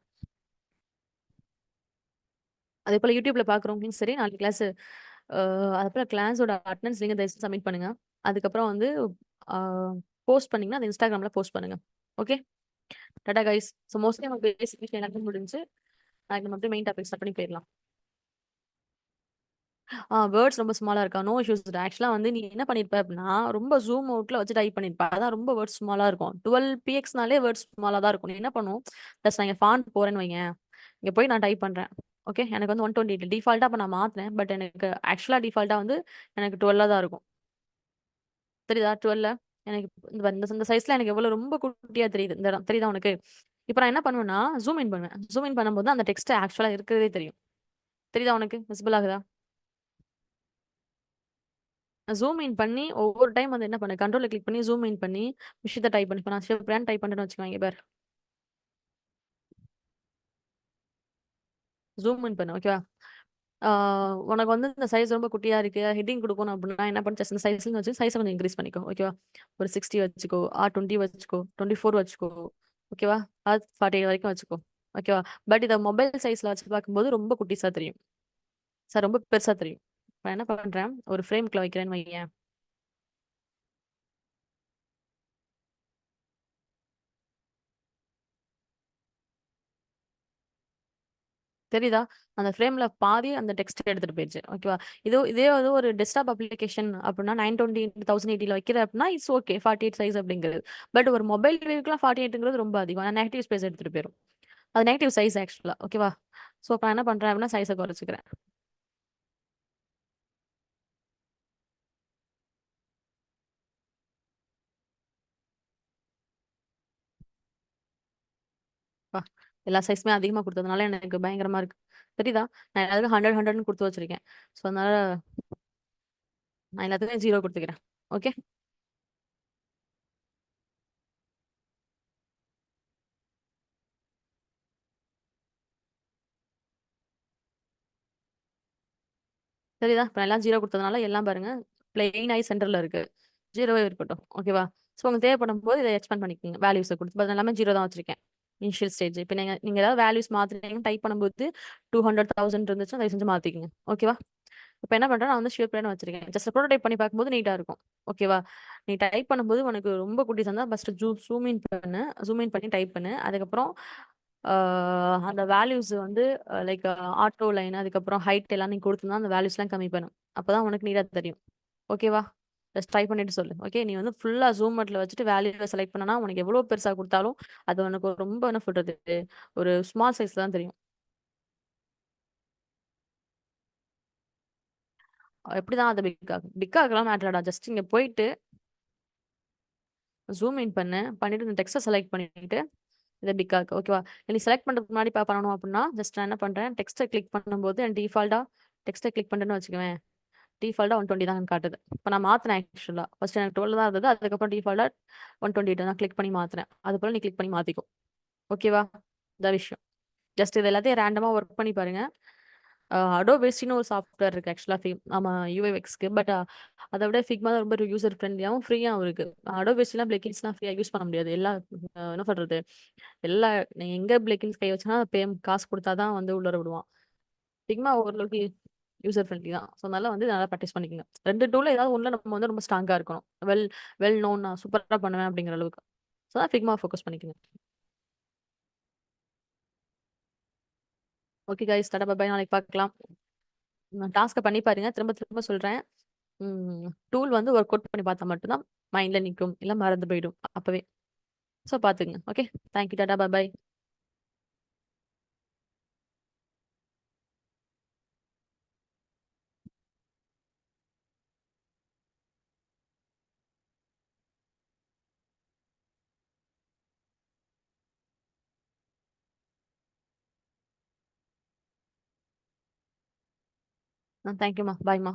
அதே போல யூடியூப்ல பார்க்குறவங்களும் சரி, நாளைக்கு கிளாஸ் அதுக்கப்புறம் கிளாஸோட அட்டெண்டன்ஸ் லிங்க் தயவுசெய்து சப்மிட் பண்ணுங்க. அதுக்கப்புறம் வந்து ஆ போஸ்ட் பண்ணீங்கன்னா, அது இன்ஸ்டாகிராம்ல போஸ்ட் பண்ணுங்க. Okay. Tata guys. So mostly நம்ம பேசிக் விஷயம் எல்லாமே முடிஞ்சுச்சு. நாளைக்கு நம்ம அப்படியே மெயின் டாபிக் ஸ்டார்ட் பண்ணி போயிரலாம். வேர்ட்ஸ் ரொம்ப ஸ்மாலா இருக்கா? No issues. ஆக்சுவலா வந்து நீ என்ன பண்ணியிருப்ப அப்படின்னா, ரொம்ப ஜூம் அவுட்ல வச்சு டைப் பண்ணியிருப்ப. அதான் ரொம்ப வேர்ட்ஸ் ஸ்மாலா இருக்கும். 12 பிஎக்ஸ்னாலே வேர்ட்ஸ் ஸ்மாலா தான் இருக்கும். நீ என்ன பண்ணும், ஜஸ்ட் நான் இங்க ஃபாண்ட் போறேன்னு வையேன். இங்க போய் நான் டைப் பண்றேன். ஓகே. எனக்கு வந்து 128 டிஃபால்ட்டா அப்ப நான் மாத்துனேன். பட் எனக்கு ஆக்சுவலா டிஃபால்ட்டா வந்து எனக்கு 12 தான் இருக்கும். தெரியுதா? 12 எனக்கு இந்த சைஸ்ல எனக்கு எவ்வளவு ரொம்ப குட்டியா தெரியுது. இந்த இடம் தெரியுதா உனக்கு? இப்ப நான் என்ன பண்ணுவேன்னா, ஜூம் இன் பண்ணுவேன். ஜூம் இன் பண்ணும்போது அந்த டெக்ஸ்ட் ஆக்சுவலா இருக்கிறதே தெரியும். தெரியுதா உனக்கு? விசிபிள் ஆகுதா? ஜூம் இன் பண்ணி ஒவ்வொரு டைம் வந்து என்ன பண்ணு, கண்ட்ரோல கிளிக் பண்ணி ஜூம் இன் பண்ணி விஷயத்த டைப் பண்ணி இப்ப நான் சிவபிரியான்னு டைப் பண்றேன்னு வச்சுக்கோங்க. இங்க பாரு. ஜூம் இன் பண்ணு. ஓகேவா? ஆ உனக்கு வந்து இந்த சைஸ் ரொம்ப குட்டியா இருக்கு. ஹெட்டிங் குடுக்கணும் அப்டின்னா என்ன பண்ணு, ஜஸ்ட் இந்த சைஸ்ன்னு வச்சு சைஸ கொஞ்சம் இன்கிரீஸ் பண்ணிக்கோ. ஓகேவா? ஒரு 60 வச்சுக்கோ. 20 வச்சுக்கோ. 24 வச்சுக்கோ. ஓகேவா? 48 வரைக்கும் வச்சுக்கோ. ஓகேவா? பட் இத மொபைல் சைஸ்ல வச்சு பார்க்கும்போது ரொம்ப குட்டிஸா தெரியும். சார் ரொம்ப பெருசா தெரியும். நான் என்ன பண்றேன், ஒரு ஃப்ரேம்க்குள்ள வைக்கிறேன்னு வையேன். தெரியுதா? அந்த ஃப்ரேம்ல பாதி அந்த டெக்ஸ்ட் எடுத்துட்டு போயிருச்சு. ஓகேவா? இதே வந்து ஒரு டெஸ்க்டாப் அப்ளிகேஷன் அப்டின்னா 920 1080ல வைக்கிற அப்டின்னா இட்ஸ் ஓகே. 48 சைஸ் அப்டிங்கிறது. பட் ஒரு மொபைல் வியூக்குலாம் 48ங்கிறது ரொம்ப அதிகம். நெகட்டிவ் ஸ்பேஸ் எடுத்துட்டு போயிரும். அது நெகட்டிவ் சைஸ் ஆக்சுவலா. ஓகேவா? ஸோ அப்ப நான் என்ன பண்றேன் அப்டின்னா சைஸ குறைச்சுக்கிறேன். அப்பா! எல்லா சைஸுமே அதிகமா குடுத்ததுனால எனக்கு பயங்கரமா இருக்கு. தெரியுதா? நான் எல்லாத்துக்கும் 100, 100ன்னு குடுத்து வச்சிருக்கேன். ஸோ அதனால நான் எல்லாத்துக்கும் 0 குடுத்துக்கிறேன். ஓகே? தெரியுதா? இப்ப நான் எல்லாம் 0 குடுத்ததுனால எல்லாம் பாருங்க பிளெயின் ஆயி சென்டர்ல இருக்கு. 0வே இருக்கட்டும். ஓகேவா? ஸோ உங்களுக்கு தேவைப்படும்போது இத எக்ஸ்பேண்ட் பண்ணிக்கங்க. வேல்யூஸ குடுத்து. இப்ப எல்லாமே 0 தான் வச்சிருக்கேன். Initial stage. இப்ப நீங்க நீங்க ஏதாவது வேல்யூஸ் மாத்துனீங்கன்னு டைப் பண்ணும்போது 200, 1000 இருந்துச்சுன்னா தயவு செஞ்சு மாத்திக்கங்க. ஓகேவா? இப்ப என்ன பண்றேன், நான் வந்து ஷேப் வச்சிருக்கேன். ஜஸ்ட் புரோடோடைப் பண்ணி பார்க்கும்போது நீட்டா இருக்கும். ஓகேவா? நீ டைப் பண்ணும்போது உனக்கு ரொம்ப குட்டிஸா இருந்தா ஃபர்ஸ்ட் ஜூம் இன் பண்ணு. ஜூம் இன் பண்ணி டைப் பண்ணு. அதுக்கப்புறம் ஆ அந்த வேல்யூஸ் வந்து லைக் ஆட்டோ லைன் அதுக்கப்புறம் ஹைட் எல்லாம் நீ குடுத்திருந்தா அந்த வேல்யூஸ்லாம் கம்மி பண்ணும். அப்பதான் உனக்கு நீட்டா தெரியும். ஓகேவா? ஜஸ்ட் ட்ரை பண்ணிட்டு சொல்லு. ஓகே. நீ வந்து ஃபுல்லா ஜூம் மோட்ல வச்சுட்டு வேல்யூவ செலக்ட் பண்ணனா, உனக்கு எவ்வளோ பெருசா குடுத்தாலும், அது உனக்கு ரொம்ப என்ன சொல்றது, ஒரு ஸ்மால் சைஸ்ல தான் தெரியும். எப்படிதான் அது பிக் ஆகும்? பிக் ஆகலாம் மேட்டர் இல்லடா. ஜஸ்ட் இங்க போயிட்டு ஜூம் இன் பண்ணு. பண்ணிட்டு இந்த டெக்ஸ்ட்ட செலக்ட் பண்ணிட்டு, இத பிக் ஆக்கு. ஓகேவா? நீ செலக்ட் பண்றதுக்கு முன்னாடி பண்ணணும் அப்படின்னா, ஜஸ்ட் நான் என்ன பண்றேன், டெக்ஸ்ட்ட கிளிக் பண்ணும்போது டிஃபால்ட்டா டெக்ஸ்ட்ட கிளிக் பண்றேன்னு வச்சுக்கவேன். டிஃபால்ட்டா 120 தான் காட்டுது. இப்ப நான் மாத்துனேன் ஆக்சுவலா. ஃபர்ஸ்ட் எனக்கு 12 தான் இருந்தது. அதுக்கப்புறம் டிஃபால்ட்டா 128 நான் கிளிக் பண்ணி மாத்துனேன். அதுபோல நீ கிளிக் பண்ணி மாத்திக்கோ. ஓகேவா? இதான் விஷயம். ஜஸ்ட் இது எல்லாத்தையும் ரேண்டமா ஒர்க் பண்ணி பாருங்க. அடோப் வெஸ்ட்ன்னு ஒரு சாஃப்ட்வேர் இருக்கு ஆக்சுவலா ஆமா யூஐஎக்ஸ்க்கு. பட் அத விட ஃபிக்மா தான் ரொம்ப யூசர் ஃப்ரெண்ட்லியாவும், ஃப்ரீயாவும் இருக்கு. அடோப் வெஸ்ட்லாம் பிளக்கின்ஸ்லாம் ஃப்ரீயா யூஸ் பண்ண முடியாது. என்ன சொல்றது? எல்லா நீ எங்க பிளக்கின்ஸ் கை வச்சனா காசு குடுத்தா தான் வந்து உள்ளார விடுவான். ஃபிக்மா ஓரளவுக்கு யூசர் ஃப்ரெண்ட்லி தான். ஸோ அதனால வந்து நல்லா ப்ராக்டிஸ் பண்ணிக்கங்க. 2 டூல்ல ஏதாவது ஒண்ணுல நம்ம வந்து ரொம்ப ஸ்ட்ராங்கா இருக்கணும். வெல் வெல் நோன் நான் சூப்பரா பண்ணுவேன் அப்படிங்கிற அளவுக்கு. ஸோ ஃபிக்மா ஃபோக்கஸ் பண்ணிக்கங்க. ஓகே கைஸ் டாடா பை பை நாளைக்கு பார்க்கலாம். டாஸ்க்க பண்ணி பாருங்க. திரும்ப திரும்ப சொல்றேன். டூல் வந்து ஒர்க் அவுட் பண்ணி பார்த்தா மட்டும் தான் மைண்ட்ல நிக்கும். இல்ல மறந்து போயிடும் அப்பவே. ஸோ பார்த்துக்கங்க. ஓகே. Thank you. டாடா பை பை. தேங்க் யூம்மா. பாய்ம்மா.